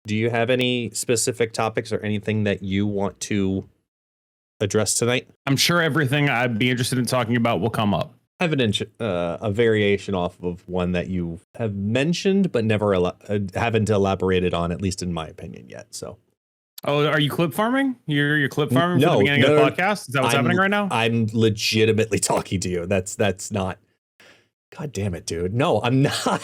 do you have any specific topics or anything that you want to address tonight? I'm sure everything I'd be interested in talking about will come up. I have a variation off of one that you have mentioned, but never haven't elaborated on, at least in my opinion yet. So, oh, are you clip farming? You're clip farming for the beginning of the podcast? Is that what's happening right now? I'm legitimately talking to you. That's not. God damn it, dude. No, I'm not.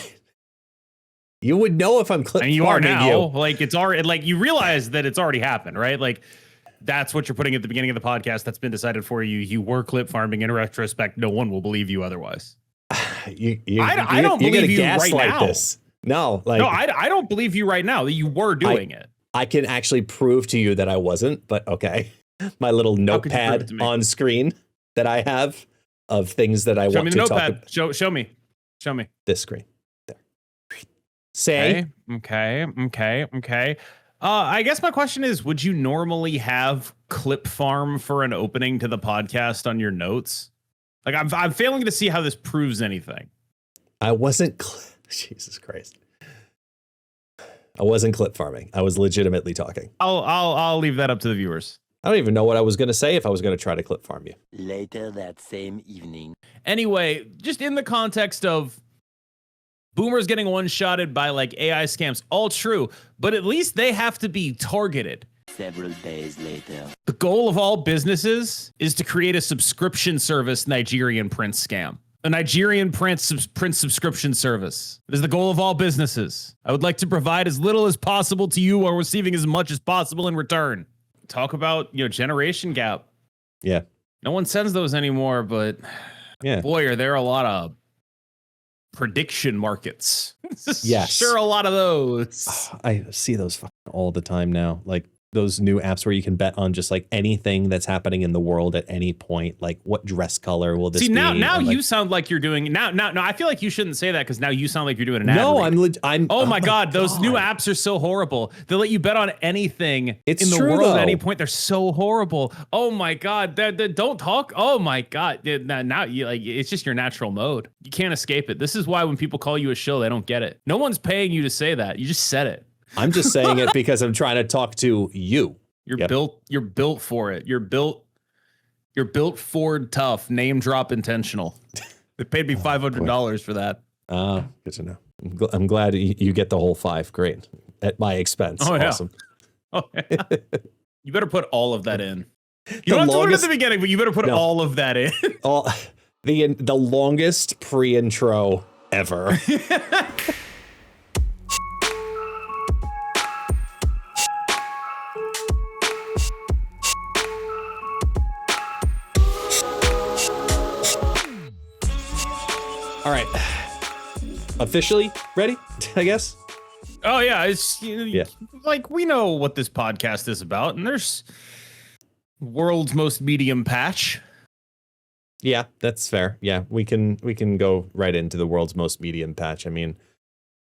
You would know if I'm clip farming you. Are now. Like it's already like you realize that it's already happened, right? Like. That's what you're putting at the beginning of the podcast. That's been decided for you. You were clip farming. In retrospect, no one will believe you otherwise. I don't believe you right now. This. No, I don't believe you right now that you were doing it. I can actually prove to you that I wasn't, but okay. My little notepad on screen that I have of things that I want to talk about. Show me. This screen. There. Say. Okay. I guess my question is, would you normally have clip farm for an opening to the podcast on your notes? Like, I'm failing to see how this proves anything. I wasn't. Jesus Christ. I wasn't clip farming. I was legitimately talking. I'll leave that up to the viewers. I don't even know what I was going to say if I was going to try to clip farm you. Later that same evening. Anyway, just in the context of boomers getting one-shotted by like AI scams, all true, but at least they have to be targeted. Several days later. The goal of all businesses is to create a subscription service Nigerian print scam. A Nigerian print subscription service. It is the goal of all businesses. I would like to provide as little as possible to you while receiving as much as possible in return. Talk about, generation gap. Yeah. No one sends those anymore, but boy, are there a lot of prediction markets. Yes. Sure, a lot of those. I see those all the time now. Like those new apps where you can bet on just like anything that's happening in the world at any point. Like what dress color will this be? Now you sound like you're doing now. I feel like you shouldn't say that because now you sound like you're doing an ad. No, read. I'm. Oh my God, those new apps are so horrible. They let you bet on anything in the true, world though. at any point. They're so horrible. Oh my God, they don't talk. Oh my God, now you like it's just your natural mode. You can't escape it. This is why when people call you a shill, they don't get it. No one's paying you to say that. You just said it. I'm just saying it because I'm trying to talk to you. You're built for it. You're built Ford tough, name drop intentional. They paid me $500 for that. Good to know. I'm glad you get the whole $5. Great. At my expense. Oh, yeah. Awesome. Oh, yeah. You better put all of that in. You don't have to put it at the beginning, but you better put all of that in. The longest pre-intro ever. All right. Officially ready, I guess? Oh, yeah. It's like we know what this podcast is about, and there's world's most medium patch. Yeah, that's fair. Yeah, we can go right into the world's most medium patch. I mean,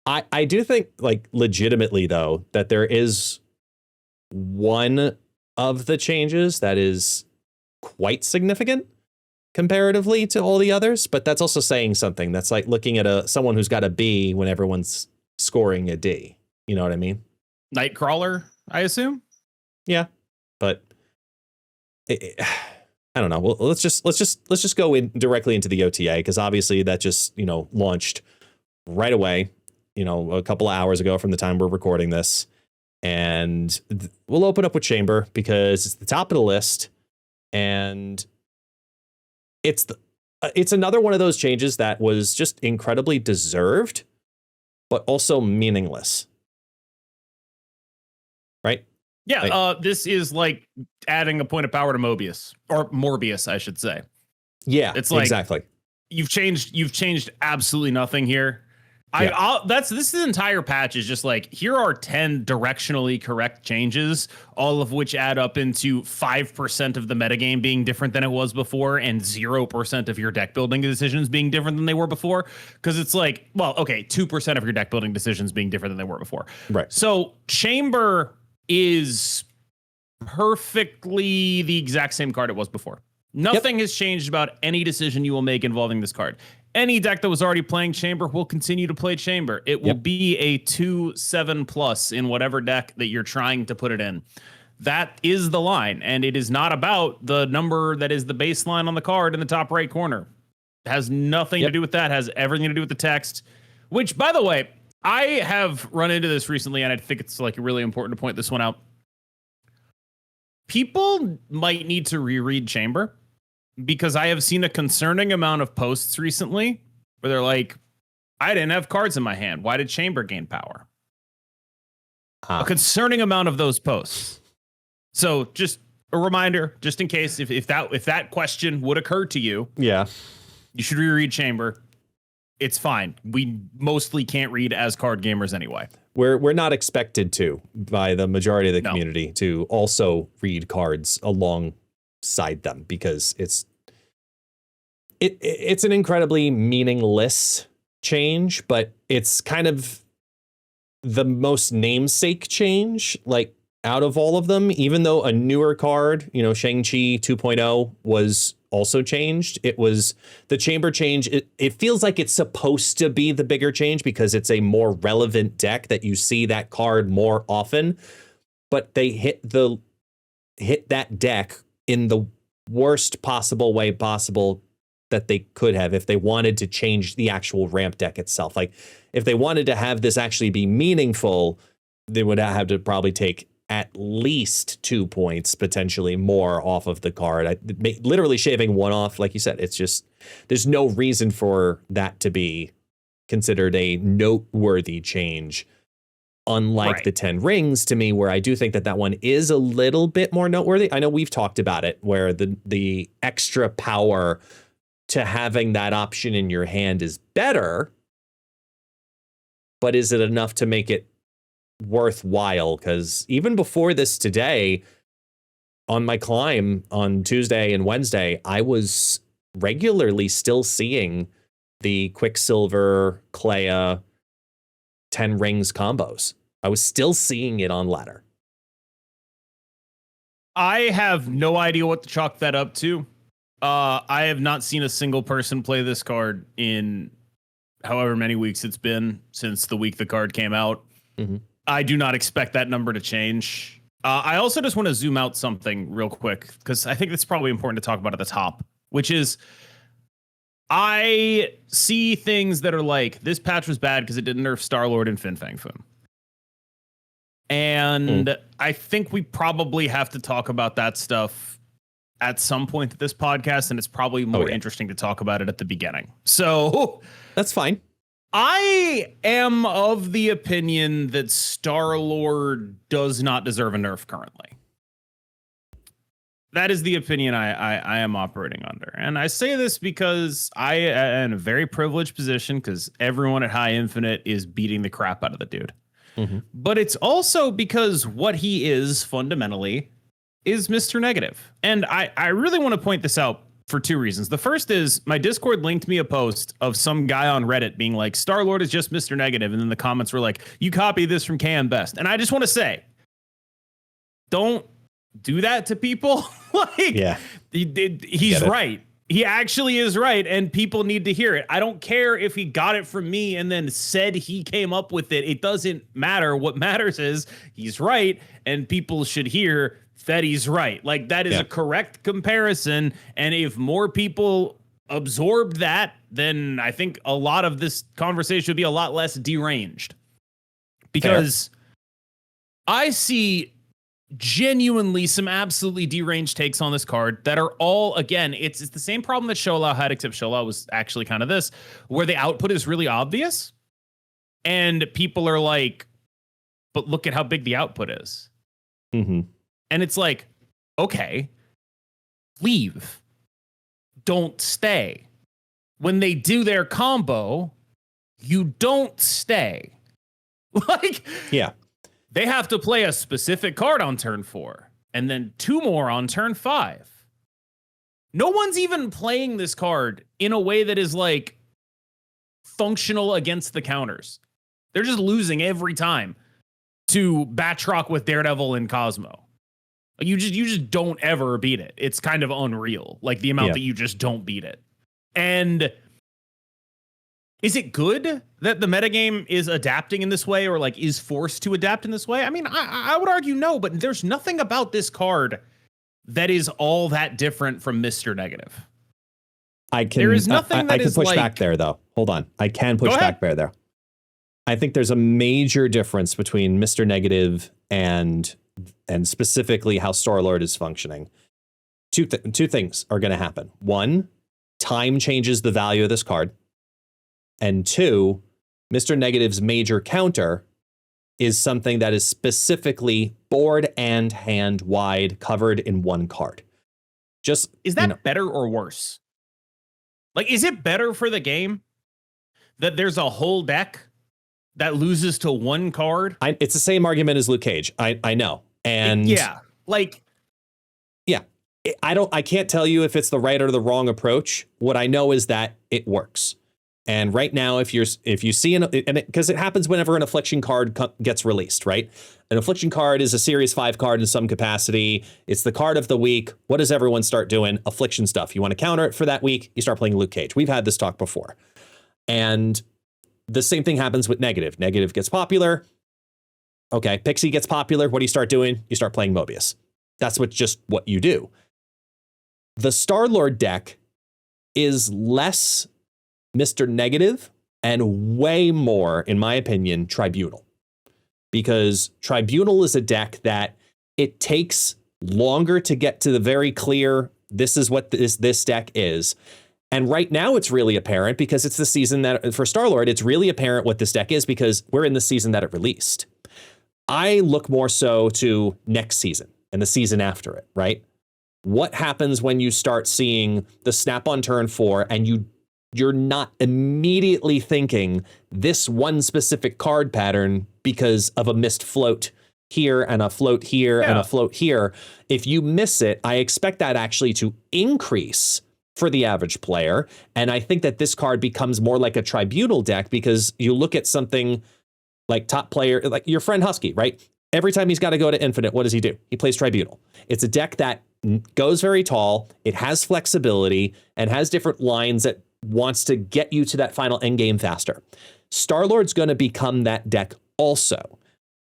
I do think, like, legitimately, though, that there is one of the changes that is quite significant comparatively to all the others, but that's also saying something. That's like looking at someone who's got a B when everyone's scoring a D. You know what I mean? Nightcrawler, I assume. Yeah, but I don't know. Well, let's just go in directly into the OTA because obviously that just launched right away. A couple of hours ago from the time we're recording this, and we'll open up with Chamber because it's the top of the list, and it's another one of those changes that was just incredibly deserved, but also meaningless. Right? Yeah, this is like adding a point of power to Mobius, or Morbius, I should say. Yeah, it's like exactly. You've changed absolutely nothing here. Yeah. This entire patch is just like, here are 10 directionally correct changes, all of which add up into 5% of the metagame being different than it was before, and 0% of your deck building decisions being different than they were before. Because it's like, well, okay, 2% of your deck building decisions being different than they were before. Right. So Chamber is perfectly the exact same card it was before. Nothing has changed about any decision you will make involving this card. any deck that was already playing Chamber will continue to play Chamber. It will be a 2/7+ in whatever deck that you're trying to put it in. That is the line, and it is not about the number that is the baseline on the card in the top right corner. It has nothing to do with that. It has everything to do with the text, which, by the way, I have run into this recently, and I think it's like really important to point this one out. People might need to reread Chamber, because I have seen a concerning amount of posts recently where they're like, I didn't have cards in my hand. Why did Chamber gain power? A concerning amount of those posts. So just a reminder, just in case, if that question would occur to you, you should reread Chamber. It's fine. We mostly can't read as card gamers anyway. We're not expected to by the majority of the community to also read cards alongside them, because it's an incredibly meaningless change, but it's kind of the most namesake change, like, out of all of them. Even though a newer card, you know, Shang-Chi 2.0 was also changed, it was the Chamber change. It feels like it's supposed to be the bigger change because it's a more relevant deck that you see that card more often, but they hit that deck in the worst possible way possible that they could have if they wanted to change the actual ramp deck itself. Like, if they wanted to have this actually be meaningful, they would have to probably take at least 2 points, potentially more, off of the card. Literally shaving one off, like you said, it's just, there's no reason for that to be considered a noteworthy change. Unlike the 10 rings, to me, where I do think that one is a little bit more noteworthy. I know we've talked about it, where the extra power to having that option in your hand is better, but is it enough to make it worthwhile? Because even before this today, on my climb on Tuesday and Wednesday, I was regularly still seeing the Quicksilver, Clea, 10 rings combos. I was still seeing it on ladder. I have no idea what to chalk that up to. I have not seen a single person play this card in however many weeks it's been since the week the card came out. Mm-hmm. I do not expect that number to change. I also just want to zoom out something real quick, because I think it's probably important to talk about at the top, which is I see things that are like, this patch was bad because it didn't nerf Star-Lord and Fang Foom. And I think we probably have to talk about that stuff at some point at this podcast, and it's probably more interesting to talk about it at the beginning. So that's fine. I am of the opinion that Star-Lord does not deserve a nerf currently. That is the opinion I am operating under. And I say this because I am in a very privileged position, because everyone at High Infinite is beating the crap out of the dude. Mm-hmm. But it's also because what he is fundamentally is Mr. Negative. And I really want to point this out for two reasons. The first is my Discord linked me a post of some guy on Reddit being like, Star-Lord is just Mr. Negative. And then the comments were like, you copy this from KM Best. And I just want to say, don't do that to people. He's right. He actually is right. And people need to hear it. I don't care if he got it from me and then said he came up with it. It doesn't matter. What matters is he's right. And people should hear that he's right. Like, that is a correct comparison. And if more people absorbed that, then I think a lot of this conversation would be a lot less deranged. Because I see genuinely some absolutely deranged takes on this card that are all, again, it's the same problem that Shola had, except Shola was actually kind of this, where the output is really obvious. And people are like, but look at how big the output is. Mm-hmm. And it's like, okay, leave. Don't stay. When they do their combo, you don't stay. Like, they have to play a specific card on turn 4 and then 2 more on turn 5. No one's even playing this card in a way that is like functional against the counters. They're just losing every time to Batroc with Daredevil and Cosmo. You just don't ever beat it. It's kind of unreal, like the amount that you just don't beat it. And Is it good that the metagame is adapting in this way, or like is forced to adapt in this way? I mean, I would argue no, but there's nothing about this card that is all that different from Mr. Negative. There is nothing I can push back there, though. Hold on. I can push back there. I think there's a major difference between Mr. Negative and specifically how Star-Lord is functioning. Two things are going to happen. One, time changes the value of this card. And two, Mr. Negative's major counter is something that is specifically board and hand wide covered in one card. Is that better or worse? Like, is it better for the game that there's a whole deck that loses to one card? It's the same argument as Luke Cage. I know. And I can't tell you if it's the right or the wrong approach. What I know is that it works. And right now, if you see because it happens whenever an affliction card gets released, right? An affliction card is a series 5 card in some capacity. It's the card of the week. What does everyone start doing? Affliction stuff. You want to counter it for that week, you start playing Luke Cage. We've had this talk before. And the same thing happens with Negative. Negative gets popular. Okay, Pixie gets popular. What do you start doing? You start playing Mobius. That's just what you do. The Star-Lord deck is less Mr. Negative and way more, in my opinion, Tribunal. Because Tribunal is a deck that it takes longer to get to the very clear, this is what this deck is. And right now it's really apparent because it's the season that, for Star-Lord, it's really apparent what this deck is because we're in the season that it released. I look more so to next season and the season after it, right? What happens when you start seeing the snap on turn 4 and you're not immediately thinking this one specific card pattern because of a missed float here and a float here and a float here. If you miss it, I expect that actually to increase for the average player. And I think that this card becomes more like a Tribunal deck because you look at something like top player, like your friend Husky, right? Every time he's got to go to Infinite, what does he do? He plays Tribunal. It's a deck that goes very tall. It has flexibility and has different lines that wants to get you to that final end game faster. Star-Lord's going to become that deck also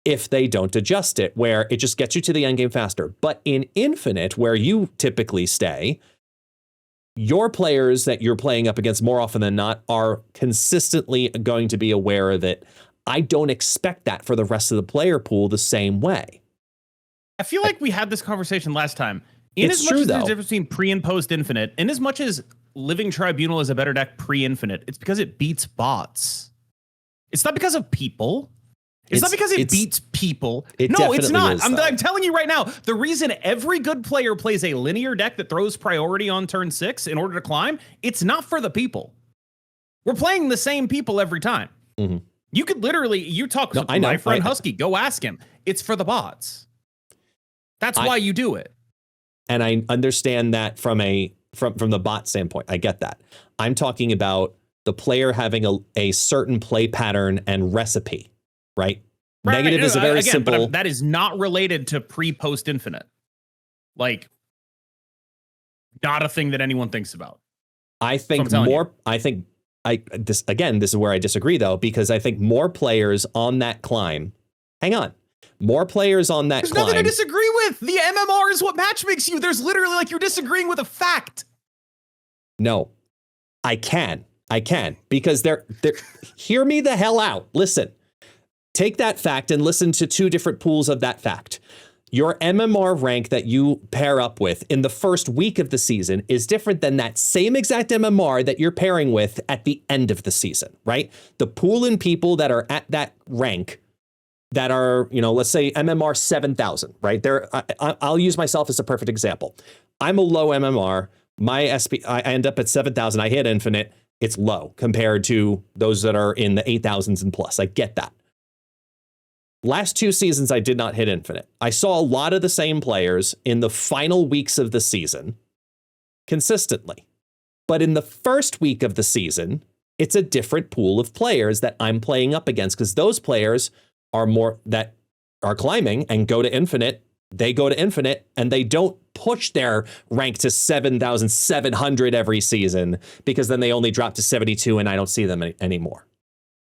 if they don't adjust it, where it just gets you to the end game faster. But in Infinite, where you typically stay, your players that you're playing up against more often than not are consistently going to be aware that I don't expect that for the rest of the player pool the same way. I feel like we had this conversation last time. In It's as much true, as there's a though. difference between pre and post Infinite, in as much as Living Tribunal is a better deck pre-Infinite, it's because it beats bots. It's not because of people. It's not because it beats people. No, it's not. I'm telling you right now, the reason every good player plays a linear deck that throws priority on turn 6 in order to climb, it's not for the people. We're playing the same people every time. Mm-hmm. You could literally, you talk to my friend Husky, go ask him. It's for the bots. That's why you do it. And I understand that from the bot standpoint. I get that. I'm talking about the player having a certain play pattern and recipe, right? Negative is a very simple. But that is not related to pre-post Infinite. Like, not a thing that anyone thinks about. I think this is where I disagree though, because I think more players on that climb. Hang on. More players on that climb. There's nothing to disagree with. The MMR is what match makes you. There's literally like you're disagreeing with a fact. No, I can because they're hear me the hell out. Listen, take that fact and listen to two different pools of that fact. Your MMR rank that you pair up with in the first week of the season is different than that same exact MMR that you're pairing with at the end of the season, right? The pool in people that are at that rank that are, let's say MMR 7,000, right? I'll use myself as a perfect example. I'm a low MMR. My SP, I end up at 7,000. I hit Infinite. It's low compared to those that are in the 8,000s and plus. I get that. Last 2 seasons, I did not hit Infinite. I saw a lot of the same players in the final weeks of the season consistently. But in the first week of the season, it's a different pool of players that I'm playing up against because those players are more that are climbing and go to Infinite. They go to Infinite and they don't push their rank to 7,700 every season because then they only drop to 72 and I don't see them anymore.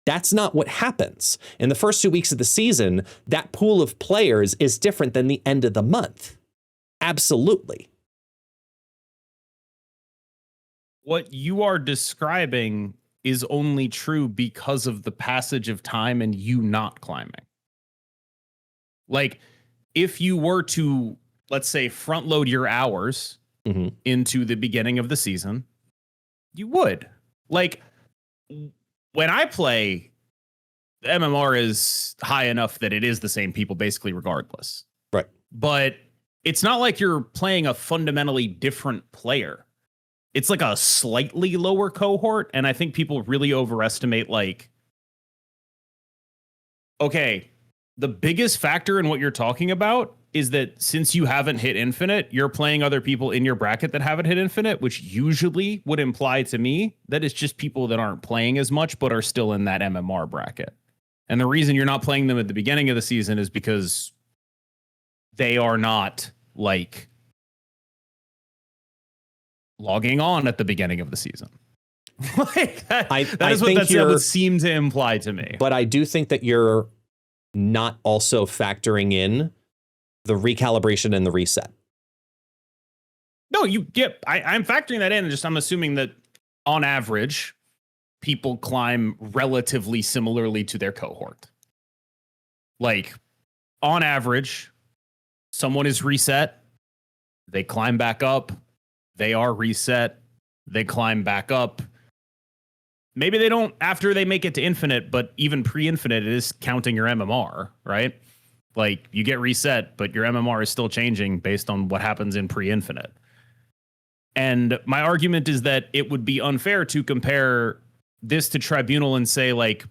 That's not what happens. In the first 2 weeks of the season, that pool of players is different than the end of the month. Absolutely. What you are describing is only true because of the passage of time and you not climbing. Like, if you were to, let's say, front load your hours into the beginning of the season, you would. Like, when I play, MMR is high enough that it is the same people basically regardless. Right. But it's not like you're playing a fundamentally different player. It's like a slightly lower cohort, and I think people really overestimate, like, okay, the biggest factor in what you're talking about is that since you haven't hit infinite, you're playing other people in your bracket that haven't hit infinite, which usually would imply to me that it's just people that aren't playing as much but are still in that MMR bracket. And the reason you're not playing them at the beginning of the season is because they are not, like, logging on at the beginning of the season. Like that is what that would seem to imply to me. But I do think that you're not also factoring in the recalibration and the reset. No, I'm factoring that in. I'm assuming that on average, people climb relatively similarly to their cohort. Like, on average, someone is reset, they climb back up, they are reset, they climb back up. Maybe they don't after they make it to infinite, but even pre-infinite, it is counting your MMR, right? Like, you get reset, but your MMR is still changing based on what happens in pre-infinite. And my argument is that it would be unfair to compare this to Tribunal and say, like,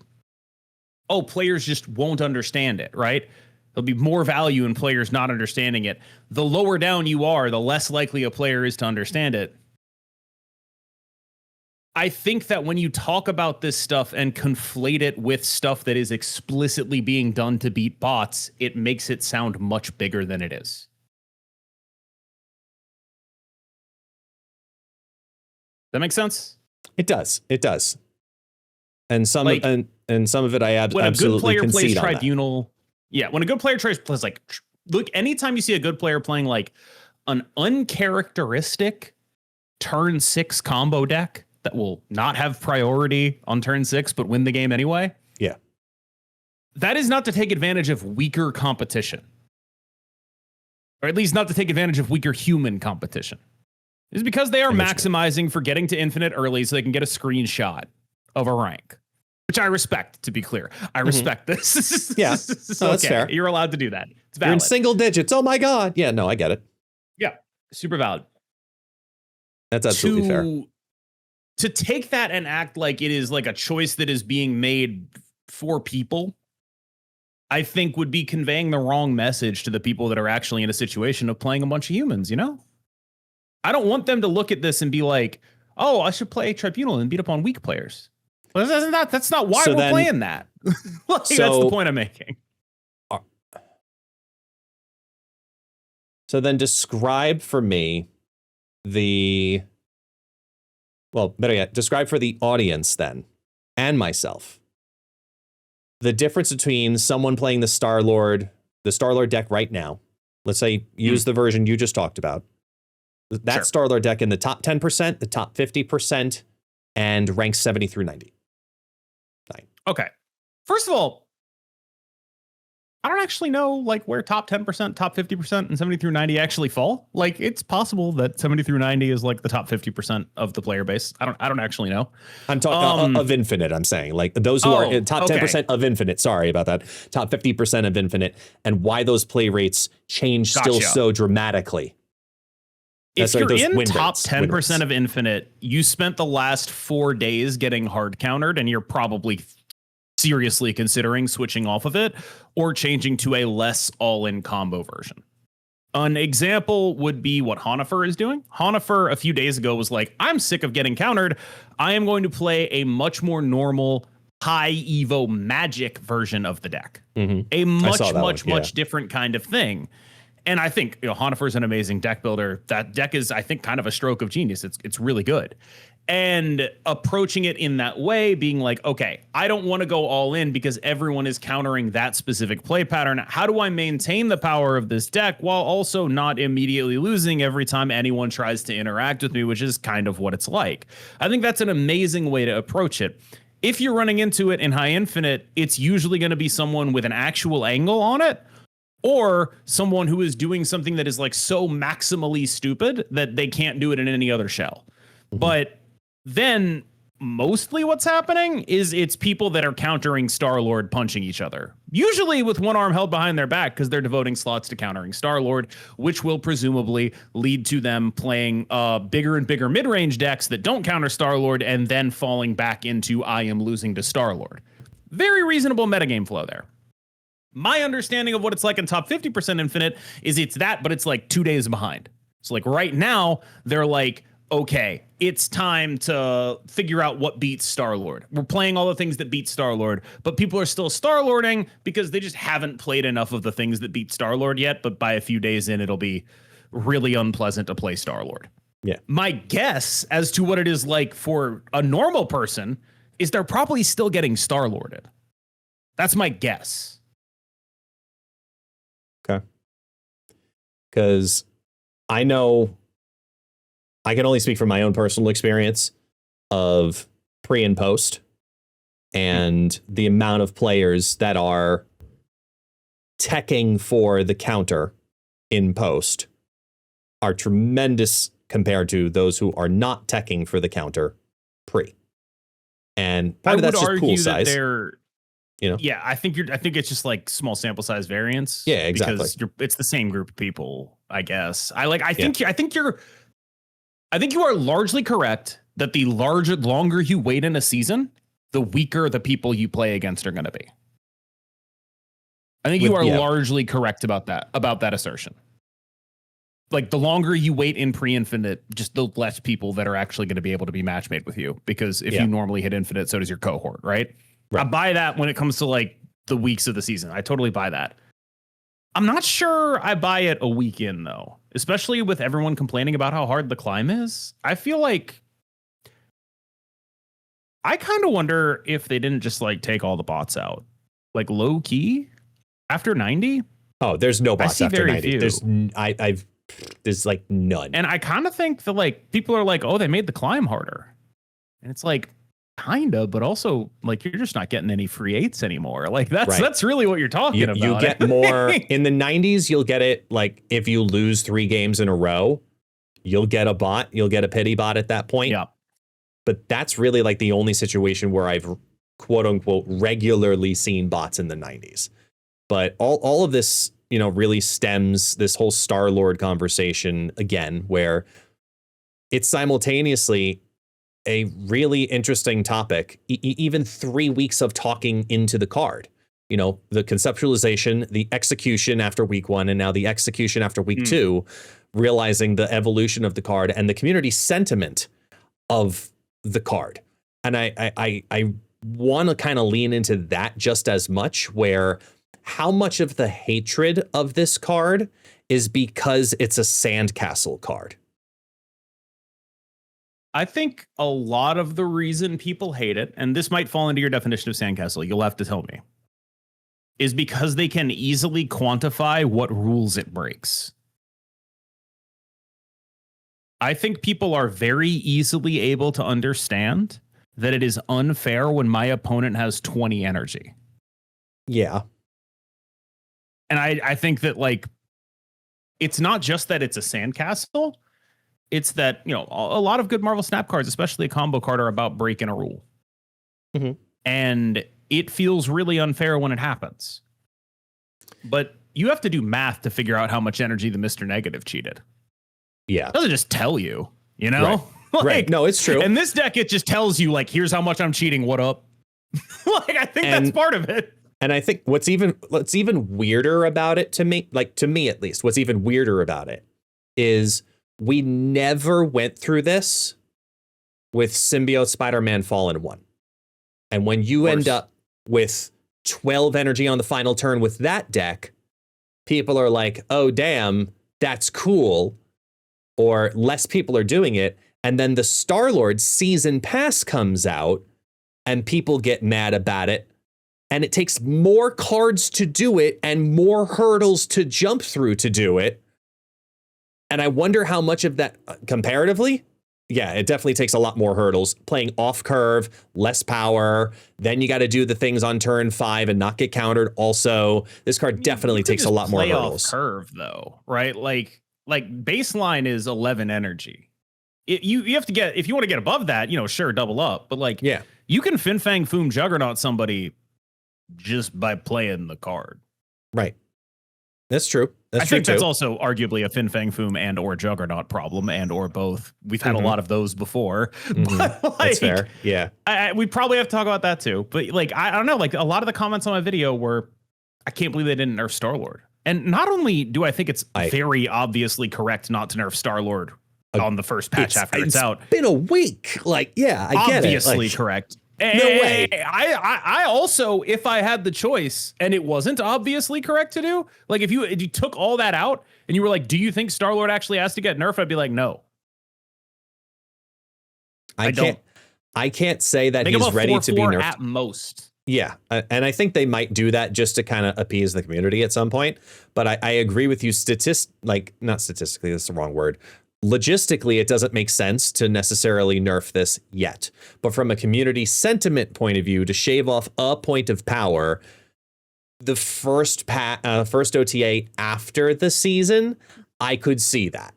oh, players just won't understand it, right? There'll be more value in players not understanding it. The lower down you are, the less likely a player is to understand it. I think that when you talk about this stuff and conflate it with stuff that is explicitly being done to beat bots, it makes it sound much bigger than it is. That makes sense? It does. It does. And some like, and some of it I absolutely concede on. When a good player plays Tribunal, yeah, when a good player plays, like, look, anytime you see a good player playing like an uncharacteristic turn 6 combo deck that will not have priority on turn 6, but win the game anyway. Yeah. That is not to take advantage of weaker competition. Or at least not to take advantage of weaker human competition. It's because they are maximizing for getting to infinite early so they can get a screenshot of a rank. Which I respect, to be clear. I respect this. Yeah. So, that's fair. You're allowed to do that. It's valid. You're in single digits. Oh my God. Yeah, no, I get it. Yeah. Super valid. That's absolutely fair. To take that and act like it is like a choice that is being made for people, I think would be conveying the wrong message to the people that are actually in a situation of playing a bunch of humans, you know? I don't want them to look at this and be like, oh, I should play Tribunal and beat up on weak players. Well, that's not why we're playing that. That's the point I'm making. So then describe for me better yet, describe for the audience then, and myself, the difference between someone playing the Star-Lord deck right now. Let's say use the version you just talked about. That Star-Lord deck in the top 10%, the top 50%, and ranks 70 through 90. Okay. First of all, I don't actually know like where top 10%, top 50%, and 70 through 90 actually fall. Like, it's possible that 70 through 90 is like the top 50% of the player base. I don't actually know. I'm talking of Infinite, I'm saying. Like those who are in top 10% of Infinite. Sorry about that. Top 50% of Infinite, and why those play rates change still so dramatically. If you're in top 10% of Infinite, you spent the last 4 days getting hard countered, and you're probably seriously considering switching off of it or changing to a less all-in combo version. An example would be what Honifer is doing. Honifer a few days ago was like, I'm sick of getting countered. I am going to play a much more normal high Evo magic version of the deck. A much different kind of thing. And I think, Honifer's an amazing deck builder. That deck is, I think, kind of a stroke of genius. It's really good. And approaching it in that way, being like, okay, I don't want to go all in because everyone is countering that specific play pattern. How do I maintain the power of this deck while also not immediately losing every time anyone tries to interact with me, which is kind of what it's like. I think that's an amazing way to approach it. If you're running into it in high infinite, it's usually going to be someone with an actual angle on it, or someone who is doing something that is like so maximally stupid that they can't do it in any other shell. But then mostly what's happening is it's people that are countering Star-Lord punching each other, usually with one arm held behind their back because they're devoting slots to countering Star-Lord, which will presumably lead to them playing bigger and bigger mid-range decks that don't counter Star-Lord and then falling back into I am losing to Star-Lord. Very reasonable metagame flow there. My understanding of what it's like in top 50% infinite is it's that, but it's like 2 days behind. So like right now, they're like, okay, it's time to figure out what beats Star-Lord. We're playing all the things that beat Star-Lord, but people are still Star-Lording because they just haven't played enough of the things that beat Star-Lord yet, but by a few days in, it'll be really unpleasant to play Star-Lord. Yeah. My guess as to what it is like for a normal person is they're probably still getting Star-Lorded. That's my guess. Okay. Because I know I can only speak from my own personal experience of pre and post and the amount of players that are teching for the counter in post are tremendous compared to those who are not teching for the counter pre. And part of that's just pool size. Yeah, I think it's just like small sample size variance. Yeah, exactly. Because it's the same group of people, I guess. I think you are largely correct that the longer you wait in a season, the weaker the people you play against are going to be. I think you are largely correct about that assertion. Like the longer you wait in pre-infinite, just the less people that are actually going to be able to be match made with you. Because if you normally hit infinite, so does your cohort, right? I buy that when it comes to like the weeks of the season. I totally buy that. I'm not sure I buy it a week in though, especially with everyone complaining about how hard the climb is. I feel like I kind of wonder if they didn't just like take all the bots out, like low key after 90. Oh, there's no bots after 90. Few. There's like none. And I kind of think that like people are like, oh, they made the climb harder. And it's like, kinda, but also like you're just not getting any free eights anymore. Like that's really what you're talking about. You get more in the 90s. You'll get it like if you lose 3 games in a row, you'll get a bot. You'll get a pity bot at that point. Yeah. But that's really like the only situation where I've quote unquote regularly seen bots in the 90s. But all of this, really stems this whole Star-Lord conversation again, where it's simultaneously a really interesting topic, even 3 weeks of talking into the card, the conceptualization, the execution after week 1, and now the execution after week 2, realizing the evolution of the card and the community sentiment of the card. And I want to kind of lean into that just as much, where how much of the hatred of this card is because it's a sandcastle card. I think a lot of the reason people hate it, and this might fall into your definition of sandcastle, you'll have to tell me, is because they can easily quantify what rules it breaks. I think people are very easily able to understand that it is unfair when my opponent has 20 energy. Yeah. And I think that like, it's not just that it's a sandcastle. It's that, a lot of good Marvel Snap cards, especially a combo card, are about breaking a rule. Mm-hmm. And it feels really unfair when it happens. But you have to do math to figure out how much energy the Mr. Negative cheated. Yeah. It doesn't just tell you, Right. Right. No, it's true. And this deck, it just tells you, like, here's how much I'm cheating. What up? I think that's part of it. And I think what's even weirder about it to me at least, what's even weirder about it is we never went through this with Symbiote Spider-Man Fallen 1. And when you end up with 12 energy on the final turn with that deck, people are like, oh, damn, that's cool, or less people are doing it. And then the Star-Lord season pass comes out and people get mad about it. And it takes more cards to do it and more hurdles to jump through to do it. And I wonder how much of that comparatively. Yeah, it definitely takes a lot more hurdles. Playing off curve, less power. Then you got to do the things on turn 5 and not get countered. Also, this card definitely takes a lot more hurdles. Off curve though, right? Like baseline is 11 energy. You have to get, if you want to get above that, sure, double up. But like, yeah, you can Fang Foom Juggernaut somebody just by playing the card. Right. That's true. I think that's also arguably a Fang Foom and or Juggernaut problem and or both. We've had a lot of those before. But like, that's fair. Yeah. We probably have to talk about that too. But like, I don't know, like a lot of the comments on my video were, I can't believe they didn't nerf Star-Lord. And not only do I think it's very obviously correct not to nerf Star-Lord on the first patch after it's out. It's been a week. Like, yeah, I get it. Obviously correct. No way. I also, if I had the choice and it wasn't obviously correct to do, like if you took all that out and you were like, do you think Star-Lord actually has to get nerfed? I'd be like, no. I can't say that he's ready to be nerfed at most. Yeah, and I think they might do that just to kind of appease the community at some point. But I agree with you. Not statistically, that's the wrong word. Logistically, it doesn't make sense to necessarily nerf this yet. But from a community sentiment point of view, to shave off a point of power, the first OTA after the season, I could see that.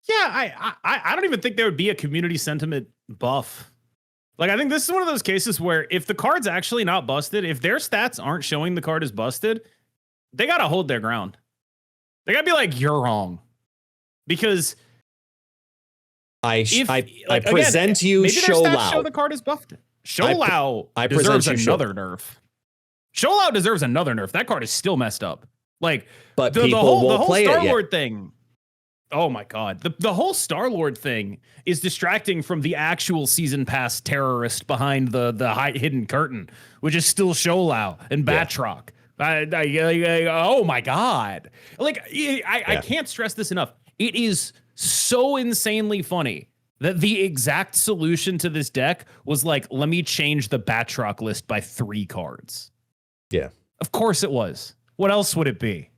Yeah, I don't even think there would be a community sentiment buff. Like, I think this is one of those cases where if the card's actually not busted, if their stats aren't showing the card is busted, they got to hold their ground. They got to be like, you're wrong. Because I present you Sholau. Show the card is buffed. Sholau deserves another nerf. Sholau deserves another nerf. That card is still messed up. Like, but the whole Star-Lord thing. Oh my God. The whole Star-Lord thing is distracting from the actual season pass terrorist behind the hidden curtain, which is still Sholau and Batroc. Oh my God. Like, I can't stress this enough. It is so insanely funny that the exact solution to this deck was like, let me change the Batroc list by 3 cards. Yeah. Of course it was. What else would it be?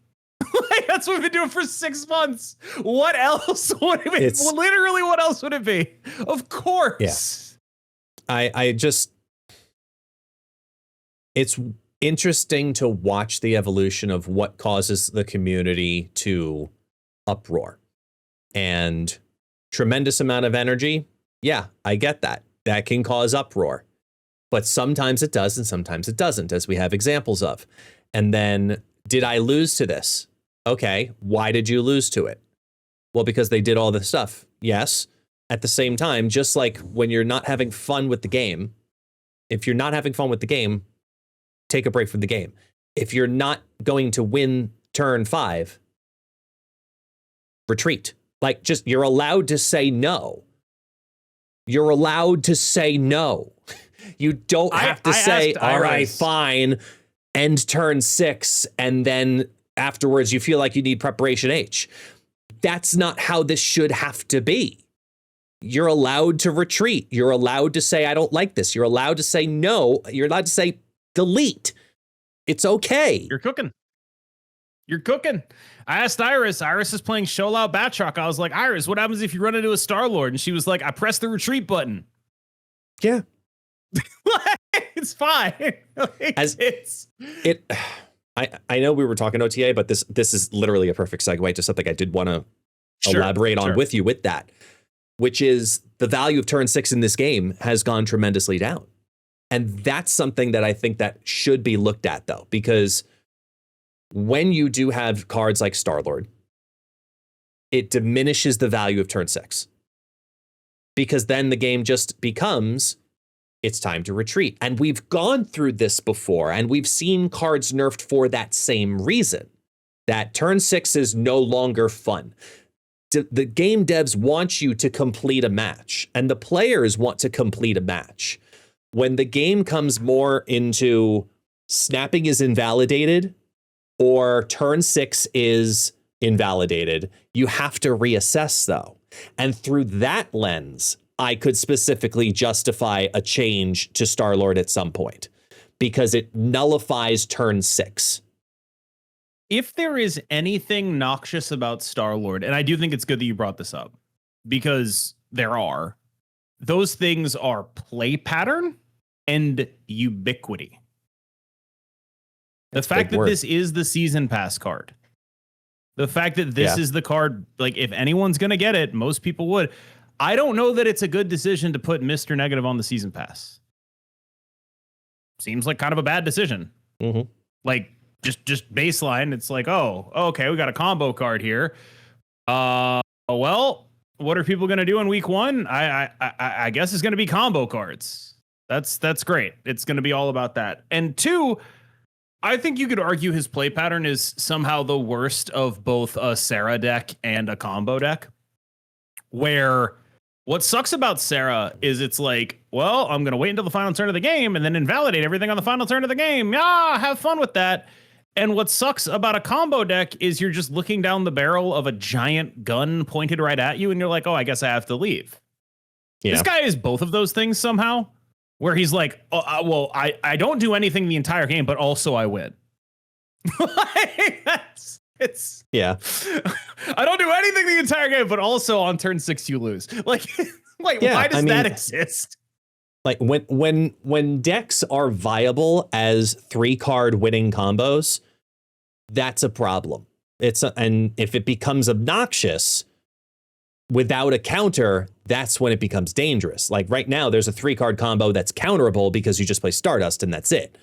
That's what we've been doing for 6 months. What else would it be? Literally, what else would it be? Of course. Yeah. It's interesting to watch the evolution of what causes the community to uproar. And tremendous amount of energy. Yeah, I get that. That can cause uproar. But sometimes it does and sometimes it doesn't, as we have examples of. And then, did I lose to this? Okay, why did you lose to it? Well, because they did all this stuff. Yes. At the same time, just like when you're not having fun with the game, if you're not having fun with the game, take a break from the game. If you're not going to win turn 5, retreat. Like, just, you're allowed to say no. You're allowed to say no. You don't have to say, all right, fine, end turn 6, and then afterwards you feel like you need preparation H. That's not how this should have to be. You're allowed to retreat. You're allowed to say, I don't like this. You're allowed to say no. You're allowed to say delete. It's okay. You're cooking. You're cooking. I asked Iris. Iris is playing Sholau Batroc. I was like, Iris, what happens if you run into a Star-Lord? And she was like, I press the retreat button. Yeah. It's fine. I know we were talking OTA, but this is literally a perfect segue to something I did want to elaborate on with you with that, which is the value of turn 6 in this game has gone tremendously down. And that's something that I think that should be looked at, though, because when you do have cards like Star-Lord, it diminishes the value of turn 6. Because then the game just becomes, it's time to retreat. And we've gone through this before, and we've seen cards nerfed for that same reason, that turn 6 is no longer fun. The game devs want you to complete a match, and the players want to complete a match. When the game comes more into snapping is invalidated, or turn 6 is invalidated. You have to reassess, though. And through that lens, I could specifically justify a change to Star-Lord at some point because it nullifies turn 6. If there is anything noxious about Star-Lord, and I do think it's good that you brought this up, because there are, those things are play pattern and ubiquity. The fact that this is the season pass card, the fact that this is the card, like if anyone's going to get it, most people would. I don't know that it's a good decision to put Mr. Negative on the season pass. Seems like kind of a bad decision. Mm-hmm. Like just baseline. It's like, oh, okay, we got a combo card here. Well, what are people going to do in week 1? I guess it's going to be combo cards. That's great. It's going to be all about that. And 2, I think you could argue his play pattern is somehow the worst of both a Sarah deck and a combo deck. Where what sucks about Sarah is it's like, well, I'm going to wait until the final turn of the game and then invalidate everything on the final turn of the game. Have fun with that. And what sucks about a combo deck is you're just looking down the barrel of a giant gun pointed right at you and you're like, oh, I guess I have to leave. Yeah. This guy is both of those things somehow, where he's like, well, I don't do anything the entire game, but also I win. It's I don't do anything the entire game, but also on turn 6 you lose. Why does that exist? Like when decks are viable as 3-card winning combos, that's a problem. And if it becomes obnoxious without a counter, that's when it becomes dangerous. Like right now, there's a 3-card combo that's counterable because you just play Stardust and that's it.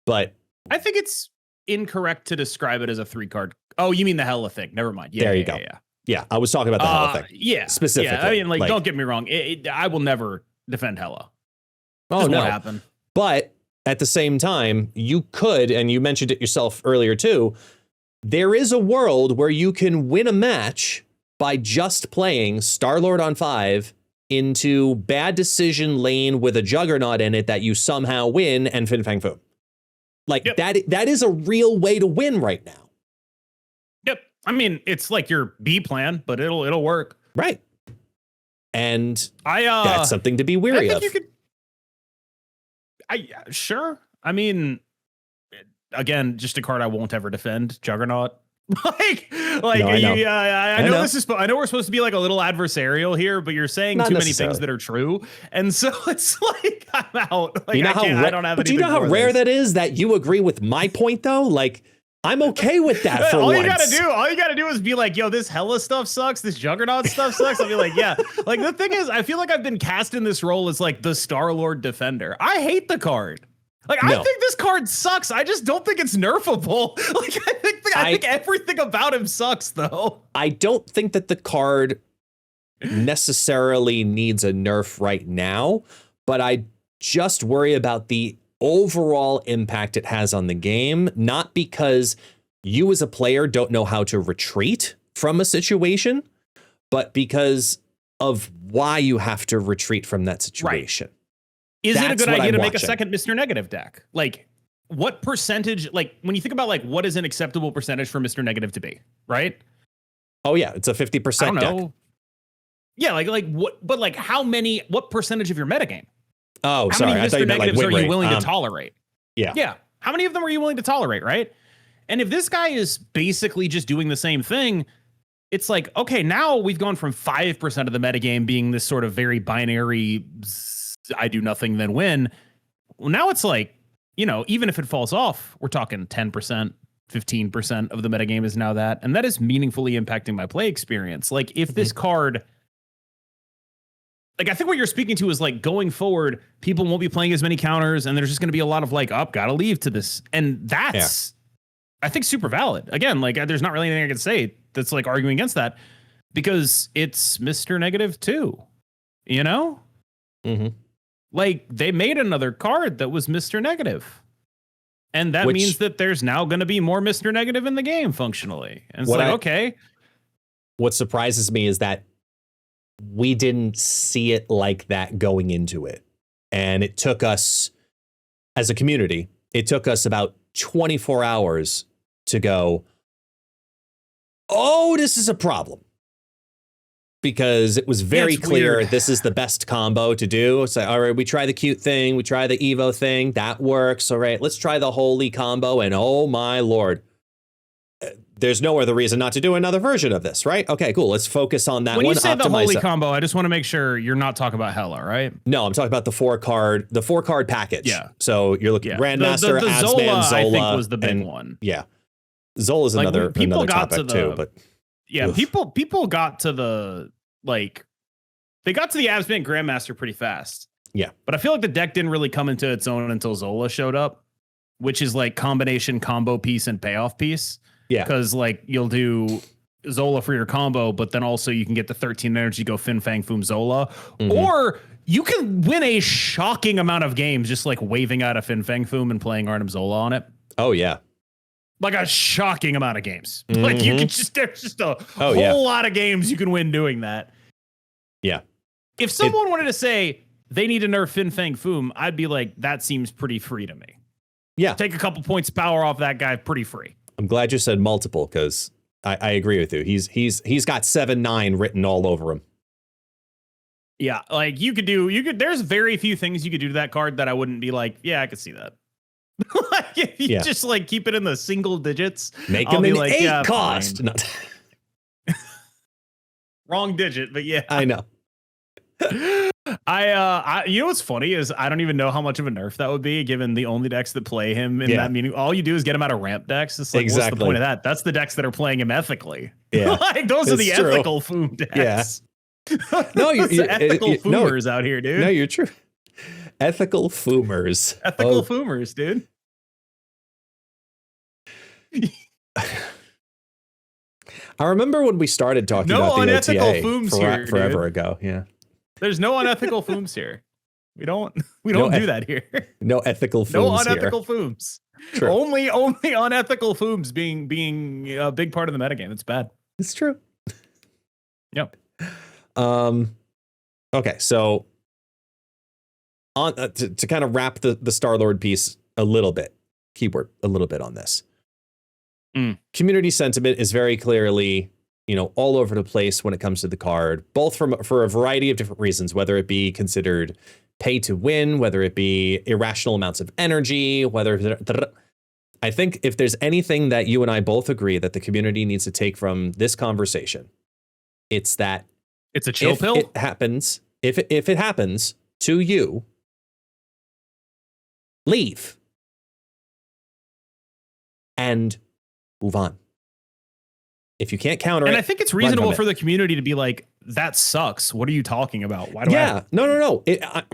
But I think it's incorrect to describe it as a 3-card. Oh, you mean the Hela thing? Never mind. There you go. Yeah, I was talking about the Hela thing. Yeah, specifically. Yeah, I mean, like, don't get me wrong. I will never defend Hela. Oh, no. What happened? But at the same time, you could, and you mentioned it yourself earlier too, there is a world where you can win a match by just playing Star-Lord on 5 into bad decision lane with a Juggernaut in it that you somehow win and Fin Fang Foom. Like that is a real way to win right now. Yep. I mean, it's like your B plan, but it'll work. Right. And that's something to be weary of. Sure. I mean, again, just a card I won't ever defend. Juggernaut. I know we're supposed to be like a little adversarial here, but you're saying too many things that are true, and so it's like I'm out. Like, I don't have. But do you know how rare that is that you agree with my point though? Like, I'm okay with that. For all once. You gotta do is be like, yo, this Hela stuff sucks. This Juggernaut stuff sucks. I'll be like, yeah. Like the thing is, I feel like I've been cast in this role as like the Star-Lord defender. I hate the card. Like, I think this card sucks. I just don't think it's nerfable. Like, I think everything about him sucks, though. I don't think that the card necessarily needs a nerf right now, but I just worry about the overall impact it has on the game, not because you as a player don't know how to retreat from a situation, but because of why you have to retreat from that situation. Right. Is it a good idea to make a second Mr. Negative deck? Like, what percentage, like, when you think about, like, what is an acceptable percentage for Mr. Negative to be, right? Oh, yeah, it's a 50% I don't know. Deck. Yeah, like, what, but, like, what percentage of your metagame? Oh, sorry. How many Mr. Negatives are you willing to tolerate? Yeah. Yeah. How many of them are you willing to tolerate, right? And if this guy is basically just doing the same thing, it's like, okay, now we've gone from 5% of the metagame being this sort of very binary I do nothing, then win. Well, now it's like, you know, even if it falls off, we're talking 10%, 15% of the metagame is now that. And that is meaningfully impacting my play experience. Like, if this card, like, I think what you're speaking to is like going forward, people won't be playing as many counters and there's just going to be a lot of like, gotta leave to this. And that's, I think, super valid. Again, like, there's not really anything I can say that's like arguing against that because it's Mr. Negative too, you know? Mm-hmm. Like, they made another card that was Mr. Negative. And that means that there's now going to be more Mr. Negative in the game functionally. And it's like, okay. What surprises me is that we didn't see it like that going into it. And it took us, as a community, it took us about 24 hours to go, oh, this is a problem. Because it was very clear weird. This is the best combo to do. It's like, all right, we try the cute thing, we try the Evo thing, that works. All right, let's try the holy combo, and oh my lord, there's no other reason not to do another version of this, right? Okay, cool. Let's focus on that when one. When you say the holy combo, I just want to make sure you're not talking about Hela, right? No, I'm talking about the four card package. Yeah. So you're looking Grandmaster, the Absman, Zola, Zola, I think was the big one. Yeah, Zola's like, another topic too, but. Yeah, oof. people got to the they got to the Absman Grandmaster pretty fast. Yeah. But I feel like the deck didn't really come into its own until Zola showed up, which is like combination combo piece and payoff piece. Yeah. Because like you'll do Zola for your combo, but then also you can get the 13 energy, go Fang, Foom, Zola. Mm-hmm. Or you can win a shocking amount of games just like waving out a Fang, Foom and playing Arnim Zola on it. Oh, yeah. Like a shocking amount of games. Mm-hmm. Like you can just, there's just a whole lot of games you can win doing that. Yeah. If someone wanted to say they need to nerf Fang, Foom, I'd be like, that seems pretty free to me. Yeah. Take a couple points of power off that guy, pretty free. I'm glad you said multiple, because I agree with you. He's got 7-9 written all over him. Yeah, like there's very few things you could do to that card that I wouldn't be like, yeah, I could see that. Like if you just like keep it in the single digits, make him an like, 8 cost. No. Wrong digit, but yeah. I know. I you know what's funny is I don't even know how much of a nerf that would be, given the only decks that play him in that meaning. All you do is get him out of ramp decks. It's like, what's the point of that? That's the decks that are playing him ethically. Yeah. Like those are the true. ethical Foom decks. Yeah. No, you're ethical Foomers out here, dude. No, you're true. Ethical Foomers. Ethical Foomers, dude. I remember when we started talking about the unethical OTA Fooms here, forever ago. Yeah. There's no unethical Fooms here. We don't do that here. No ethical Fooms. No unethical Fooms. True. Only unethical Fooms being a big part of the metagame. It's bad. It's true. Yep. Okay, so on to kind of wrap the Star-Lord piece a little bit, keyword a little bit on this. Community sentiment is very clearly, all over the place when it comes to the card, both for a variety of different reasons, whether it be considered pay to win, whether it be irrational amounts of energy, I think if there's anything that you and I both agree that the community needs to take from this conversation, it's that it's a chill pill. It happens, if it happens to you, leave and move on. If you can't counter it. And I think it's reasonable for the community to be like, that sucks. What are you talking about? Why do No.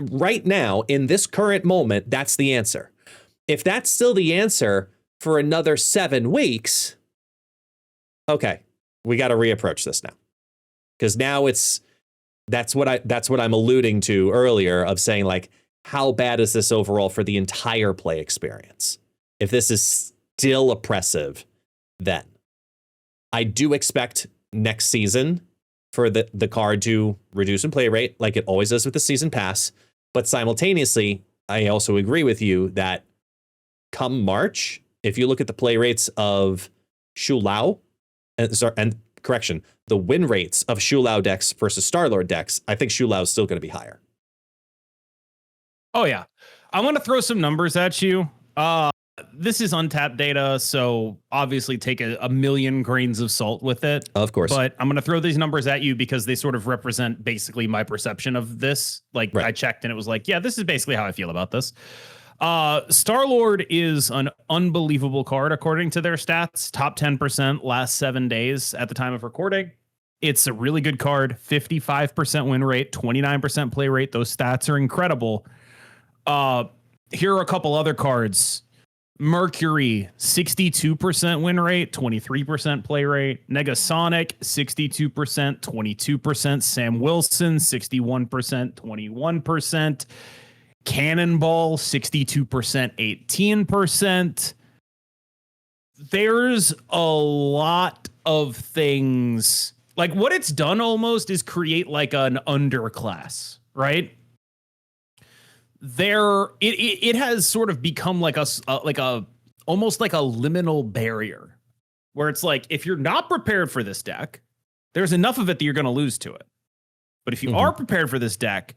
Right now, in this current moment, that's the answer. If that's still the answer for another 7 weeks, okay, we got to reapproach this now. Because now that's what I'm alluding to earlier of saying, like, how bad is this overall for the entire play experience? If this is still oppressive, then I do expect next season for the card to reduce in play rate like it always does with the season pass. But simultaneously, I also agree with you that come March, if you look at the play rates of Shu Lao, and correction, the win rates of Shu Lao decks versus Star-Lord decks, I think Shu Lao is still going to be higher. Oh, yeah. I want to throw some numbers at you. This is untapped data, so obviously take a million grains of salt with it. Of course. But I'm going to throw these numbers at you because they sort of represent basically my perception of this. Like, I checked and it was like, yeah, this is basically how I feel about this. Star-Lord is an unbelievable card according to their stats. Top 10% last 7 days at the time of recording. It's a really good card. 55% win rate, 29% play rate. Those stats are incredible. Here are a couple other cards. Mercury, 62% win rate, 23% play rate. Negasonic, 62%, 22%. Sam Wilson, 61%, 21%. Cannonball, 62%, 18%. There's a lot of things. Like, what it's done almost is create like an underclass, right? It has sort of become like almost like a liminal barrier where it's like, if you're not prepared for this deck, there's enough of it that you're going to lose to it. But if you are prepared for this deck,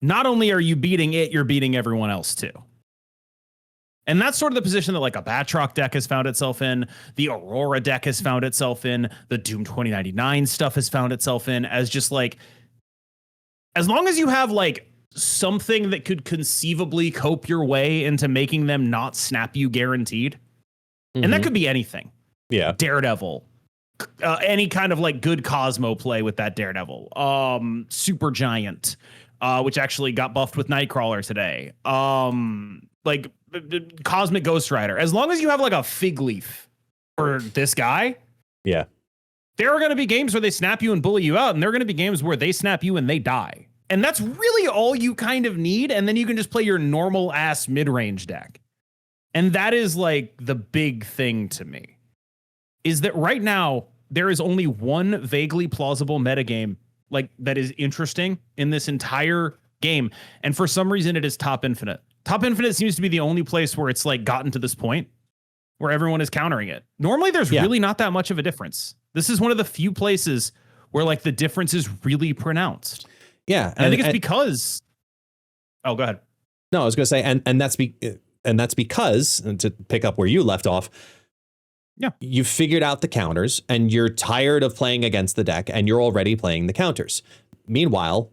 not only are you beating it, you're beating everyone else too. And that's sort of the position that like a Batroc deck has found itself in, the Aurora deck has found itself in, the Doom 2099 stuff has found itself in, as just like, as long as you have like something that could conceivably cope your way into making them not snap you guaranteed. And that could be anything. Yeah. Daredevil, any kind of like good Cosmo play with that Daredevil, Super Giant, which actually got buffed with Nightcrawler today. Like Cosmic Ghost Rider. As long as you have like a fig leaf for this guy, yeah, there are going to be games where they snap you and bully you out, and there are going to be games where they snap you and they die. And that's really all you kind of need. And then you can just play your normal ass mid-range deck. And that is like the big thing to me, is that right now there is only one vaguely plausible metagame like that is interesting in this entire game. And for some reason it is Top Infinite. Top Infinite seems to be the only place where it's like gotten to this point where everyone is countering it. Normally there's really not that much of a difference. This is one of the few places where like the difference is really pronounced. Yeah. And I think it's because, oh, go ahead. No, I was going to say, and that's because, and to pick up where you left off, you figured out the counters and you're tired of playing against the deck and you're already playing the counters. Meanwhile,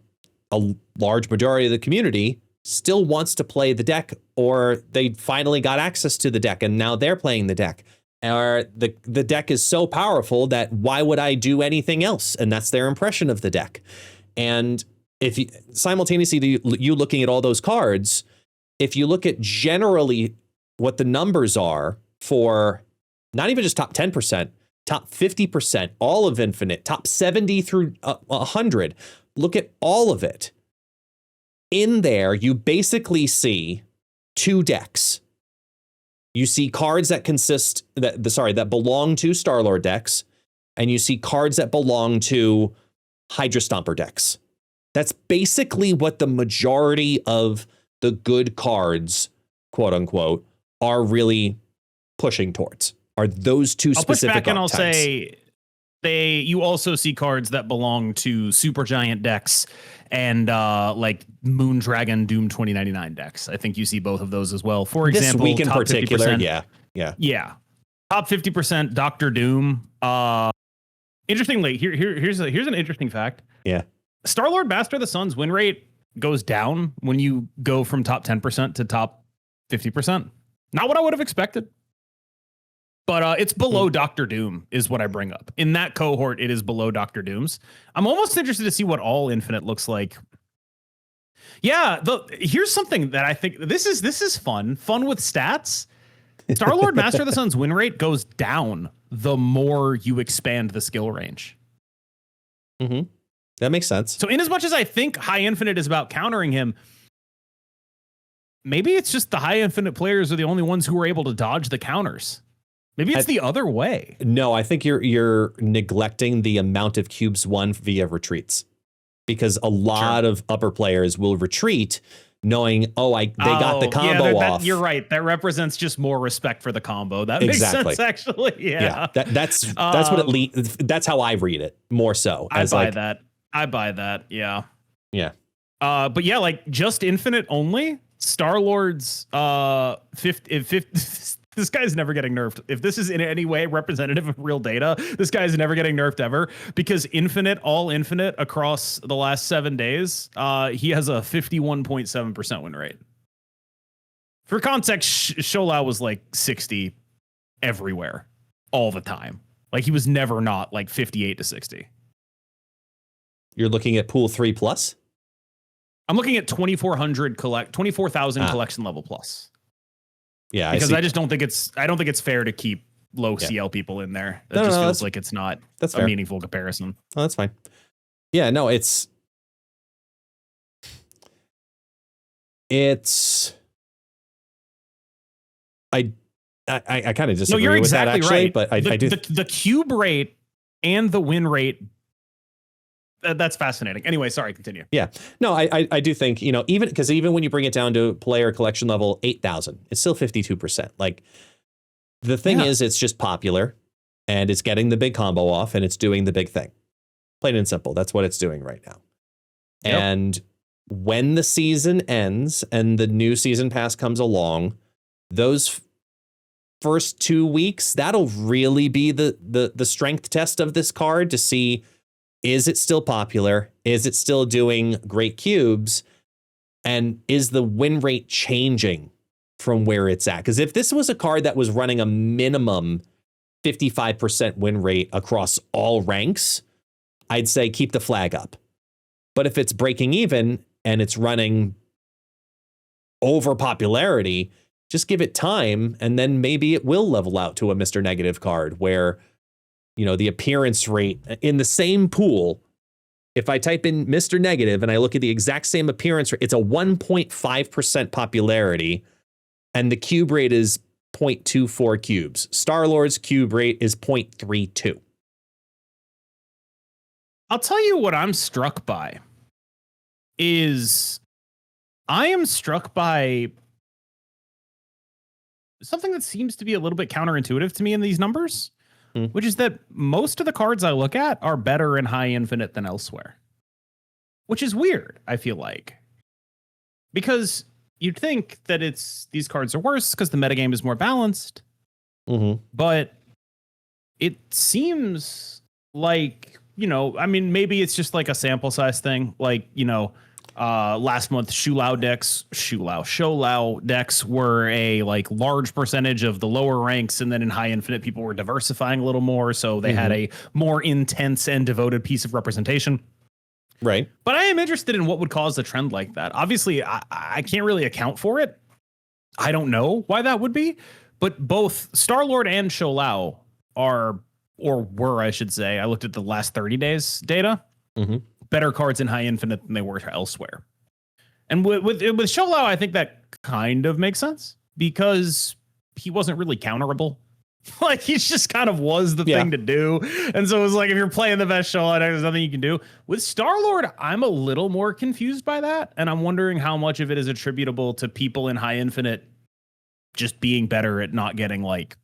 a large majority of the community still wants to play the deck, or they finally got access to the deck and now they're playing the deck. Or the deck is so powerful that why would I do anything else? And that's their impression of the deck. And if you simultaneously you looking at all those cards, if you look at generally what the numbers are for not even just top 10%, top 50%, all of Infinite, top 70 through 100, look at all of it. In there, you basically see two decks. You see cards that that belong to Star-Lord decks, and you see cards that belong to Hydra Stomper decks. That's basically what the majority of the good cards, quote unquote, are really pushing towards. Are those two specific I'll push back and I'll archetypes. say you also see cards that belong to Super Giant decks and like Moondragon Doom 2099 decks. I think you see both of those as well. For example, this week in top particular, 50%, yeah. Top 50% Doctor Doom. Interestingly, here's an interesting fact. Yeah. Star-Lord Master of the Sun's win rate goes down when you go from top 10% to top 50%. Not what I would have expected. But it's below Doctor Doom is what I bring up. In that cohort, it is below Doctor Doom's. I'm almost interested to see what all Infinite looks like. Yeah, here's something that I think this is fun. Fun with stats. Star-Lord Master of the Sun's win rate goes down the more you expand the skill range. Mm-hmm. That makes sense. So in as much as I think High Infinite is about countering him, maybe it's just the High Infinite players are the only ones who are able to dodge the counters. Maybe it's the other way. No, I think you're neglecting the amount of cubes won via retreats, because a lot of upper players will retreat knowing, they got the combo off. You're right. That represents just more respect for the combo. That makes sense, actually. Yeah. That's what that's how I read it more so. I buy that. Yeah. Yeah. But yeah, like just Infinite only. Star-Lord's 50 this guy's never getting nerfed. If this is in any way representative of real data, this guy's never getting nerfed ever, because all Infinite across the last 7 days, he has a 51.7% win rate. For context, Sholau was like 60 everywhere all the time. Like he was never not like 58 to 60. You're looking at pool 3+? I'm looking at 24,000 collection level plus. Yeah, because I just don't think it's fair to keep low CL people in there. It just feels like it's not a meaningful comparison. Oh, that's fine. Yeah, no, it's I kind of disagree you're with exactly that actually, right. But I do the cube rate and the win rate. That's fascinating. Anyway, sorry, continue. Yeah, no, I do think, even when you bring it down to player collection level 8,000, it's still 52%. Like the thing is, it's just popular, and it's getting the big combo off and it's doing the big thing. Plain and simple. That's what it's doing right now. Yep. And when the season ends and the new season pass comes along, those first 2 weeks, that'll really be the strength test of this card to see, is it still popular? Is it still doing great cubes? And is the win rate changing from where it's at? Because if this was a card that was running a minimum 55% win rate across all ranks, I'd say keep the flag up. But if it's breaking even and it's running over popularity, just give it time, and then maybe it will level out to a Mr. Negative card where, you know, the appearance rate in the same pool, if I type in Mr. Negative and I look at the exact same appearance rate, it's a 1.5% popularity, and the cube rate is 0.24 cubes. Star-Lord's cube rate is 0.32. I'll tell you what I'm struck by is I am struck by something that seems to be a little bit counterintuitive to me in these numbers, which is that most of the cards I look at are better in high infinite than elsewhere, which is weird, I feel like. Because you'd think that these cards are worse because the metagame is more balanced. But it seems like, you know, I mean, maybe it's just like a sample size thing. Like, you know, last month, Shulao decks were a like large percentage of the lower ranks. And then in high infinite, people were diversifying a little more. So they had a more intense and devoted piece of representation. Right. But I am interested in what would cause a trend like that. Obviously, I can't really account for it. I don't know why that would be. But both Star-Lord and Shulao were, I should say, I looked at the last 30 days data, better cards in high infinite than they were elsewhere. And with Shulao, I think that kind of makes sense because he wasn't really counterable. Like, he just kind of was the thing to do. And so it was like, if you're playing the best Shulao, there's nothing you can do. With Star-Lord, I'm a little more confused by that. And I'm wondering how much of it is attributable to people in high infinite just being better at not getting like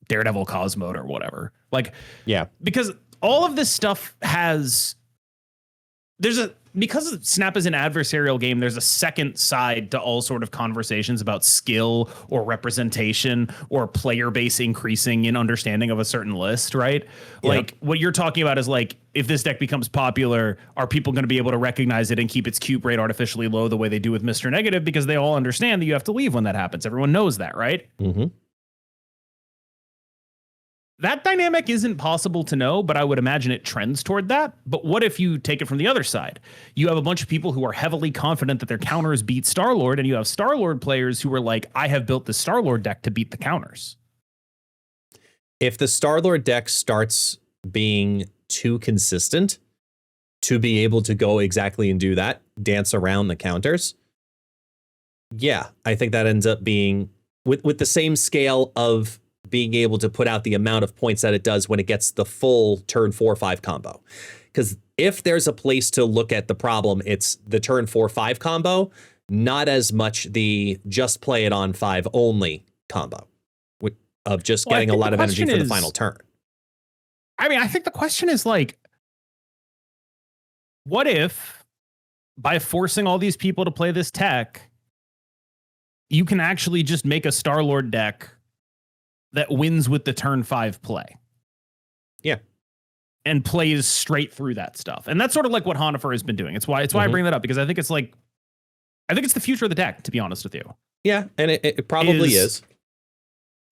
Daredevil Cosmode or whatever. Like, because all of this stuff because Snap is an adversarial game, there's a second side to all sort of conversations about skill or representation or player base increasing in understanding of a certain list, right? Like, what you're talking about is like, if this deck becomes popular, are people going to be able to recognize it and keep its cube rate artificially low the way they do with Mr. Negative? Because they all understand that you have to leave when that happens. Everyone knows that, right? That dynamic isn't possible to know, but I would imagine it trends toward that. But what if you take it from the other side? You have a bunch of people who are heavily confident that their counters beat Star-Lord, and you have Star-Lord players who are like, I have built the Star-Lord deck to beat the counters. If the Star-Lord deck starts being too consistent to be able to go exactly and do that, dance around the counters, I think that ends up being with the same scale of being able to put out the amount of points that it does when it gets the full turn 4-5 combo. Because if there's a place to look at the problem, it's the turn 4-5 combo, not as much the just play it on 5 only combo of just getting a lot of energy for the final turn. I mean, I think the question is like, what if by forcing all these people to play this tech, you can actually just make a Star-Lord deck that wins with the turn 5 play. And plays straight through that stuff. And that's sort of like what Honifer has been doing. It's why I bring that up, because I think it's the future of the deck, to be honest with you. Yeah, and it probably is.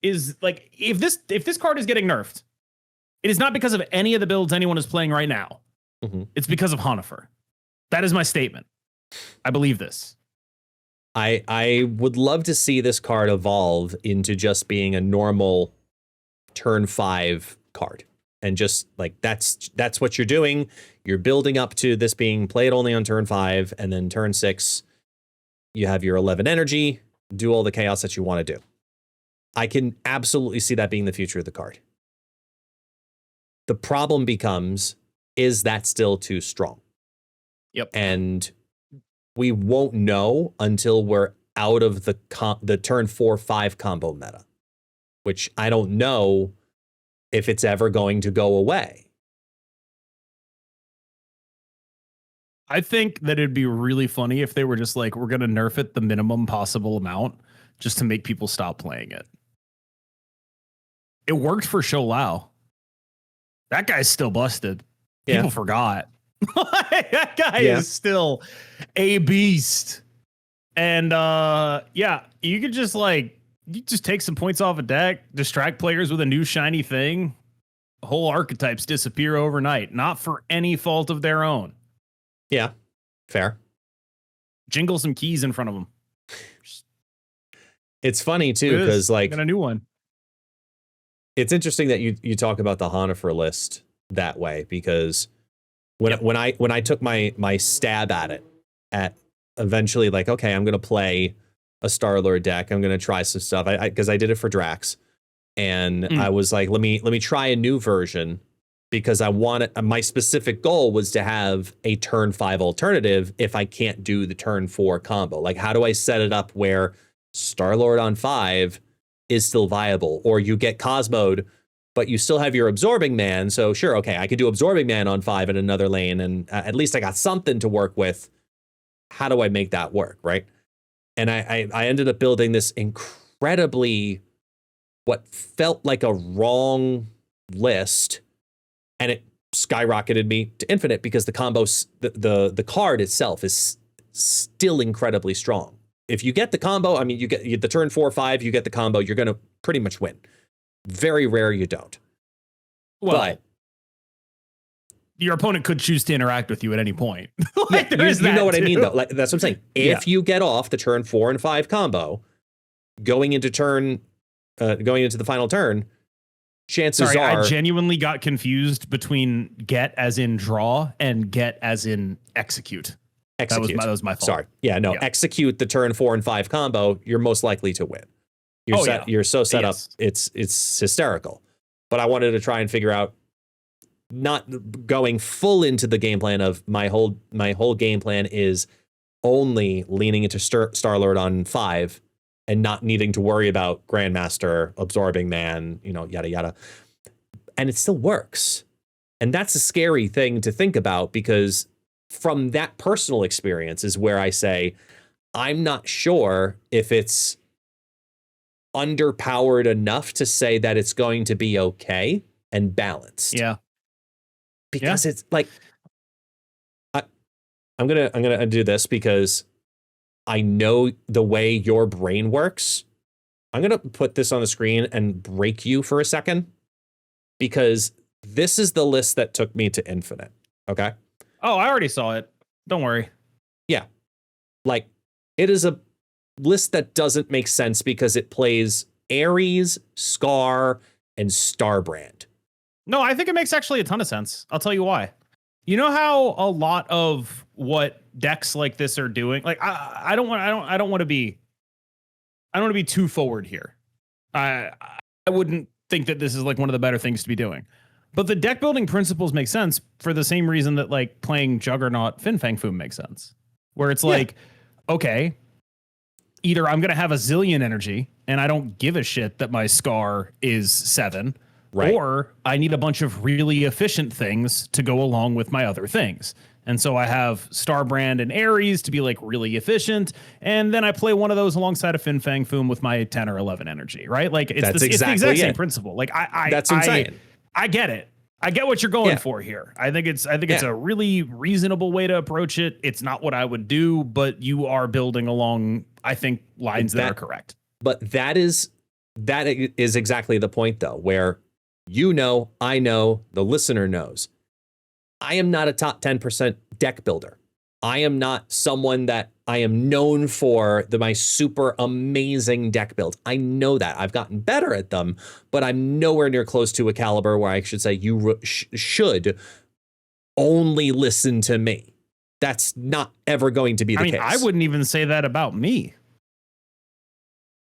Is like, if this card is getting nerfed, it is not because of any of the builds anyone is playing right now. It's because of Honifer. That is my statement. I believe this. I would love to see this card evolve into just being a normal turn 5 card. And just like, that's what you're doing. You're building up to this being played only on turn 5, and then turn 6, you have your 11 energy, do all the chaos that you want to do. I can absolutely see that being the future of the card. The problem becomes, is that still too strong? And we won't know until we're out of the turn 4-5 combo meta, which I don't know if it's ever going to go away. I think that it'd be really funny if they were just like, we're going to nerf it the minimum possible amount just to make people stop playing it. It worked for Shou Lao. That guy's still busted. People forgot. That guy is still a beast. And you could just you just take some points off a deck, distract players with a new shiny thing. Whole archetypes disappear overnight, not for any fault of their own. Yeah, fair. Jingle some keys in front of them. It's funny too, because like got a new one. It's interesting that you talk about the Honifer list that way, because when I took my stab at it, at eventually like, okay, I'm gonna play a Star-Lord deck. I'm gonna try some stuff. Because I did it for Drax, and I was like, let me try a new version, because I wanted, my specific goal was to have a turn 5 alternative if I can't do the turn 4 combo. Like, how do I set it up where Star-Lord on 5 is still viable, or you get Cosmoed, but you still have your Absorbing Man. So sure, okay, I could do Absorbing Man on 5 in another lane, and at least I got something to work with. How do I make that work, right? And I ended up building this incredibly, what felt like a wrong list, and it skyrocketed me to infinite because the combo, the card itself is still incredibly strong. If you get the combo, I mean, you get the turn 4-5, you get the combo, you're going to pretty much win. Very rare you don't. Well, but your opponent could choose to interact with you at any point. You know what I mean, though. Like, that's what I'm saying. If you get off the turn 4 and 5 combo, going into the final turn, chances are. I genuinely got confused between get as in draw and get as in execute. Execute. That was my fault. Sorry. Yeah, no. Yeah. Execute the turn 4 and 5 combo. You're most likely to win. You're so set up. It's hysterical. But I wanted to try and figure out, not going full into the game plan of my whole game plan is only leaning into Star-Lord on 5 and not needing to worry about Grandmaster, Absorbing Man, yada yada. And it still works. And that's a scary thing to think about, because from that personal experience is where I say, I'm not sure if it's underpowered enough to say that it's going to be okay and balanced. Yeah. Because it's like, I'm gonna do this because I know the way your brain works. I'm gonna put this on the screen and break you for a second, because this is the list that took me to infinite. Okay. Oh, I already saw it. Don't worry. Yeah. Like, it is a list that doesn't make sense because it plays Ares, Scar, and Starbrand. No, I think it makes actually a ton of sense. I'll tell you why. You know how a lot of what decks like this are doing, like I don't want to be too forward here. I wouldn't think that this is like one of the better things to be doing. But the deck building principles make sense for the same reason that like playing Juggernaut Fang Foom makes sense. Where it's like, okay, either I'm going to have a zillion energy and I don't give a shit that my Scar is 7, right, or I need a bunch of really efficient things to go along with my other things. And so I have Starbrand and Ares to be like really efficient, and then I play one of those alongside a Fang Foom with my 10 or 11 energy, right? Like it's the exact same principle. Like that's insane. I get it. I get what you're going for here. I think it's a really reasonable way to approach it. It's not what I would do, but you are building along, I think, lines that are correct. But that is exactly the point, though, where I know, the listener knows. I am not a top 10% deck builder. I am not someone that I am known for my super amazing deck builds. I know that. I've gotten better at them, but I'm nowhere near close to a caliber where I should say you should only listen to me. That's not ever going to be the case. I wouldn't even say that about me.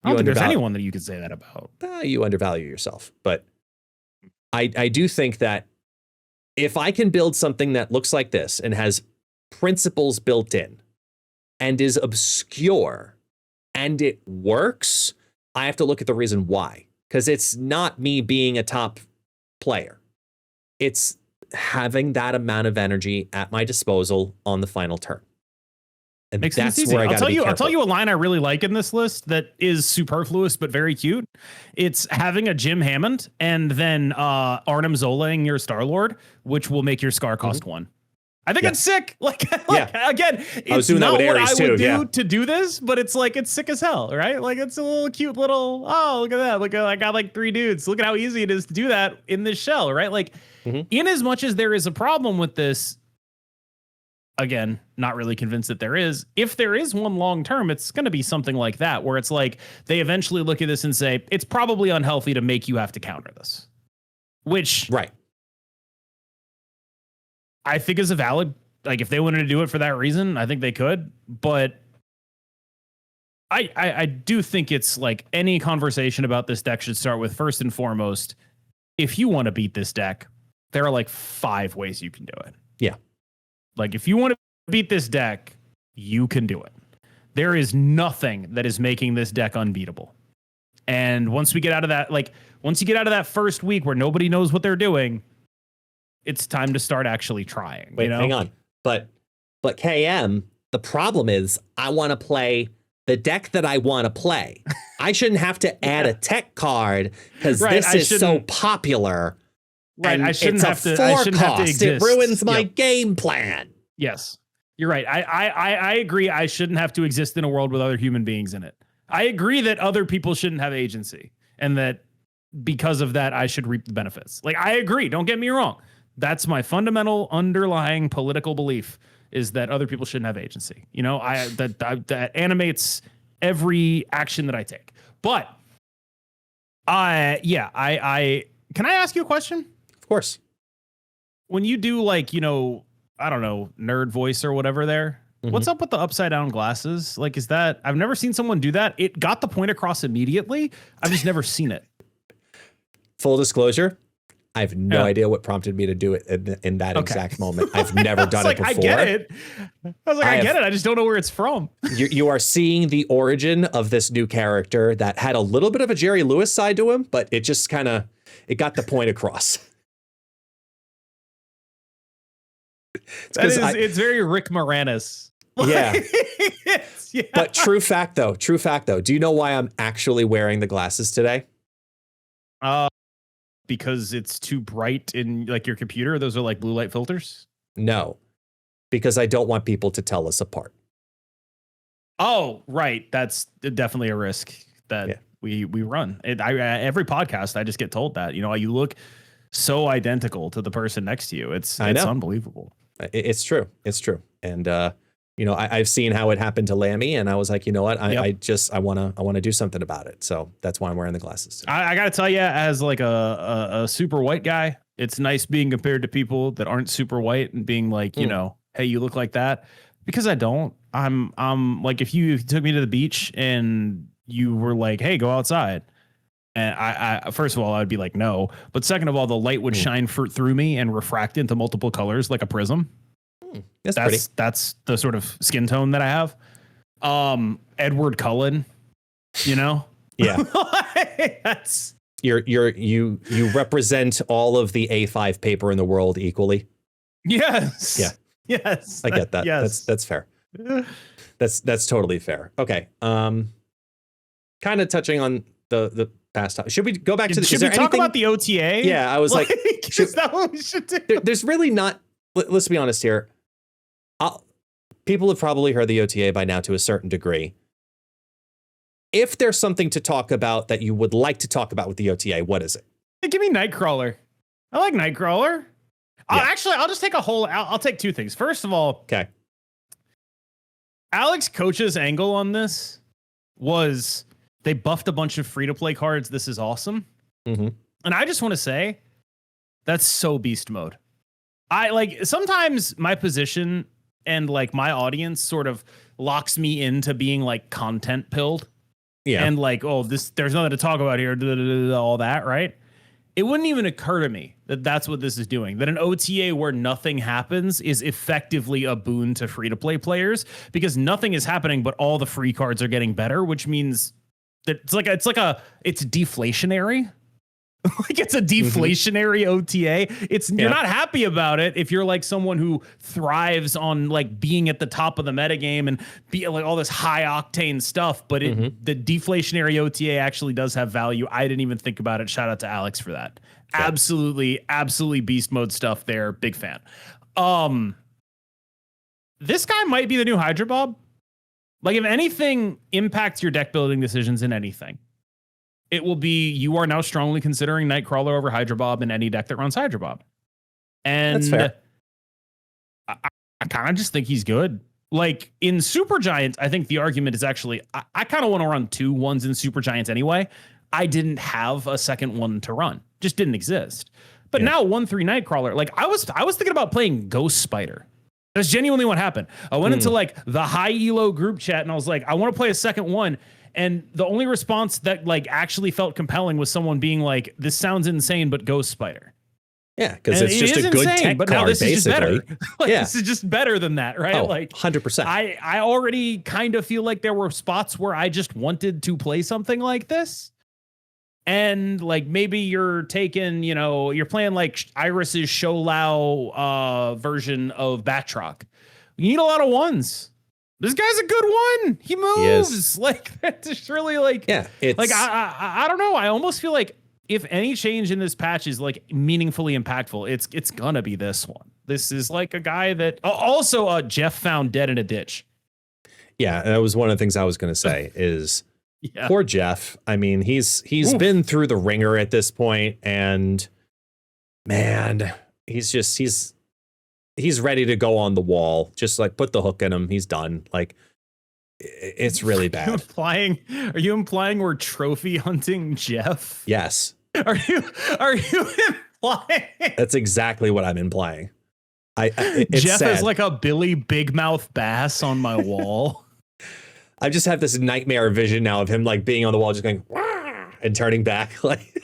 I don't think there's anyone that you could say that about. You undervalue yourself. But I do think that if I can build something that looks like this and has principles built in and is obscure and it works, I have to look at the reason why. Because it's not me being a top player. It's having that amount of energy at my disposal on the final turn. And Makes that's sense. where I got to be careful. I'll tell you a line I really like in this list that is superfluous but very cute. It's having a Jim Hammond and then Arnim Zolang your Star-Lord, which will make your Scar cost 1. I think it's sick. Like again, it's not what I would do to do this, but it's like, it's sick as hell, right? Like it's a little cute little, oh, look at that. Look, I got like 3 dudes. Look at how easy it is to do that in this shell, right? Like in as much as there is a problem with this, again, not really convinced that there is. If there is one long term, it's going to be something like that, where it's like they eventually look at this and say, it's probably unhealthy to make you have to counter this, which I think is a valid, like if they wanted to do it for that reason, I think they could. But I do think it's like any conversation about this deck should start with, first and foremost, if you want to beat this deck, there are like 5 ways you can do it. Yeah. Like if you want to beat this deck, you can do it. There is nothing that is making this deck unbeatable. And once we get out of that, like once you get out of that first week where nobody knows what they're doing, it's time to start actually trying. Wait, hang on. But KM, the problem is I want to play the deck that I want to play. I shouldn't have to add a tech card because this is so popular. Right, and I shouldn't have to. I shouldn't have to exist. It ruins my game plan. Yes, you're right. I agree. I shouldn't have to exist in a world with other human beings in it. I agree that other people shouldn't have agency, and that because of that, I should reap the benefits. Like I agree. Don't get me wrong. That's my fundamental underlying political belief: is that other people shouldn't have agency. You know, that animates every action that I take. But I can I ask you a question? Of course. When you do like, you know, I don't know, nerd voice or whatever there, what's up with the upside down glasses? Like, is that, I've never seen someone do that. It got the point across immediately. I've just never seen it. Full disclosure, I have no idea what prompted me to do it in that exact moment. I've never done it before. I get it. I was like, I get it. I just don't know where it's from. You are seeing the origin of this new character that had a little bit of a Jerry Lewis side to him, but it just kind of, it got the point across. It's very Rick Moranis. Yeah. But true fact though. Do you know why I'm actually wearing the glasses today? Because it's too bright in like your computer. Those are like blue light filters. No, because I don't want people to tell us apart. Oh, right. That's definitely a risk that we run. Every podcast, I just get told that, you know, you look so identical to the person next to you. It's unbelievable. It's true. And, you know, I've seen how it happened to Lammy, and I was like, you know what, I want to do something about it. So that's why I'm wearing the glasses. I got to tell you, as like a super white guy, it's nice being compared to people that aren't super white and being like, you know, hey, you look like that, because I don't. I'm like, if you took me to the beach and you were like, hey, go outside. And I first of all, I'd be like, no. But second of all, the light would shine through me and refract into multiple colors like a prism. That's the sort of skin tone that I have. Edward Cullen, you know? Yeah. That's you represent all of the A5 paper in the world equally. Yes. Yeah. Yes. I get that. Yes. That's fair. That's totally fair. Okay. Kind of touching on the past time. Should we go back to the, should we talk about the OTA? Yeah, I was like, is that what we should do? There's really not, let's be honest here. People have probably heard the OTA by now to a certain degree. If there's something to talk about that you would like to talk about with the OTA, what is it? Hey, give me Nightcrawler. I like Nightcrawler. Yeah. I'll just take I'll take 2 things. First of all, okay. Alex Coach's angle on this was they buffed a bunch of free-to-play cards. This is awesome. And I just want to say that's so beast mode. I like, sometimes my position and like my audience sort of locks me into being like content pilled. Yeah. And like, oh, there's nothing to talk about here, all that, right? It wouldn't even occur to me that that's what this is doing, that an OTA where nothing happens is effectively a boon to free-to-play players, because nothing is happening, but all the free cards are getting better, which means that it's deflationary. Like it's a deflationary OTA. You're not happy about it if you're like someone who thrives on like being at the top of the metagame and be like all this high octane stuff. But the deflationary OTA actually does have value. I didn't even think about it. Shout out to Alex for that. Yeah. Absolutely beast mode stuff there. Big fan. This guy might be the new Hydra Bob. Like if anything impacts your deck building decisions in anything, it will be you are now strongly considering Nightcrawler over Hydra Bob in any deck that runs Hydra Bob. And that's fair. I kind of just think he's good. Like in Super Giants, I think the argument is actually I kind of want to run 2 ones in Super Giants anyway. I didn't have a second one to run. Just didn't exist. But now 1-3 Nightcrawler. Like I was thinking about playing Ghost Spider. That's genuinely what happened. I went into like the high elo group chat and I was like, I want to play a second one. And the only response that like actually felt compelling was someone being like, this sounds insane, but Ghost Spider. Yeah, because it's just a good tech but card, now this basically. Is just better. Like, this is just better than that, right? Oh, like 100%. I already kind of feel like there were spots where I just wanted to play something like this. And like maybe you're taking, you're playing like Iris's Sholau version of Batroc. You need a lot of ones. This guy's a good one. He moves. Like it's really like it's like I don't know. I almost feel like if any change in this patch is like meaningfully impactful, it's gonna be this one. This is like a guy that also Jeff found dead in a ditch. Yeah, that was one of the things I was gonna say is poor Jeff. I mean, he's been through the ringer at this point, and man, he's ready to go on the wall. Just like put the hook in him. He's done. Like it's really bad. Are you implying we're trophy hunting Jeff? Yes. Are you implying? That's exactly what I'm implying. It's Jeff sad. is like a Billy Big Mouth Bass on my wall. I just have this nightmare vision now of him like being on the wall, just going Wah! And turning back. Like,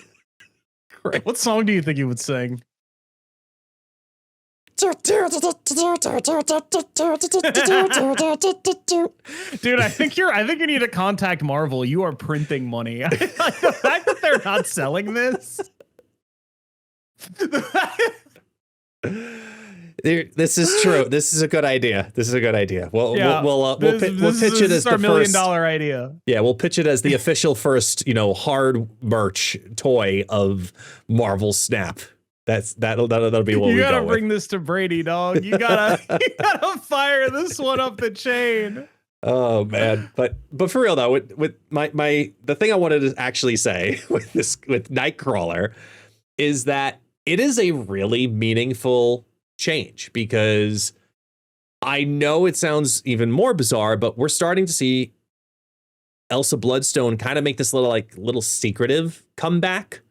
what song do you think he would sing? Dude, I think you need to contact Marvel. You are printing money. Like the fact that they're not selling this. This is true. This is a good idea. We'll pitch it as the $1 million idea. Yeah, we'll pitch it as the official first, hard merch toy of Marvel Snap. That'll be what we go with. You gotta bring this to Brady, dog. You gotta fire this one up the chain. Oh man, but for real though, with the thing I wanted to actually say with Nightcrawler is that it is a really meaningful change, because I know it sounds even more bizarre, but we're starting to see Elsa Bloodstone kind of make this little secretive comeback,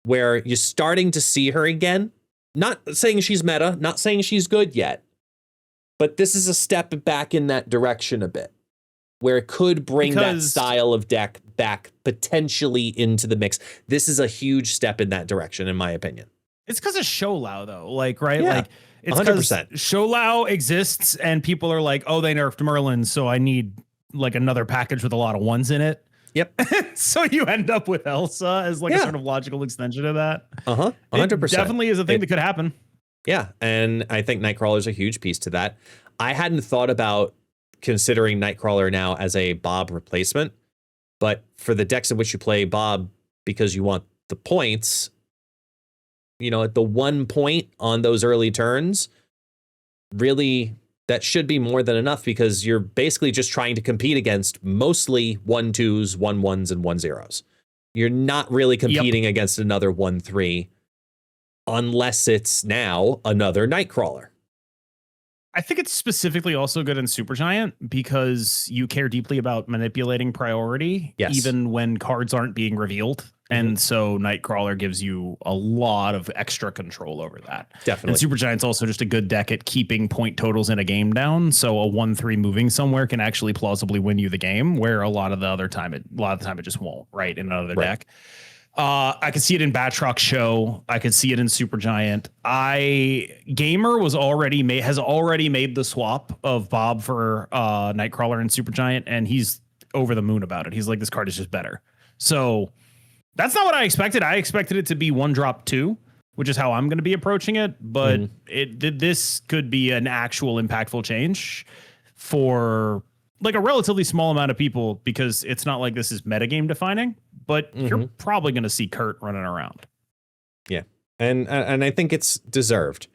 where you're starting to see her again. Not saying she's meta, not saying she's good yet, but this is a step back in that direction a bit, where it could bring that style of deck back potentially into the mix. This is a huge step in that direction, in my opinion. It's because of Sholau, though, right? Yeah, like it's 100%. Sholau exists, and people are like, "Oh, they nerfed Merlin, so I need like another package with a lot of ones in it." Yep. So you end up with Elsa as like a sort of logical extension of that. 100%. Definitely is a thing that could happen. Yeah, and I think Nightcrawler is a huge piece to that. I hadn't thought about considering Nightcrawler now as a Bob replacement, but for the decks in which you play Bob because you want the points, at the 1 point on those early turns, really, that should be more than enough, because you're basically just trying to compete against mostly 1-2s, 1-1s, and 1-0s. You're not really competing against another 1-3 unless it's now another Nightcrawler. I think it's specifically also good in Supergiant because you care deeply about manipulating priority, even when cards aren't being revealed. And so Nightcrawler gives you a lot of extra control over that. Definitely. And Supergiant's also just a good deck at keeping point totals in a game down. So a 1-3 moving somewhere can actually plausibly win you the game, where a lot of the time it just won't, right? In another deck. I could see it in Batroc Show. I could see it in Supergiant. Gamer has already made the swap of Bob for Nightcrawler and Supergiant, and he's over the moon about it. He's like, this card is just better. So That's not what I expected. I expected it to be 1-drop 2, which is how I'm going to be approaching it. But this could be an actual impactful change for like a relatively small amount of people, because it's not like this is metagame defining, but you're probably going to see Kurt running around. Yeah. And I think it's deserved.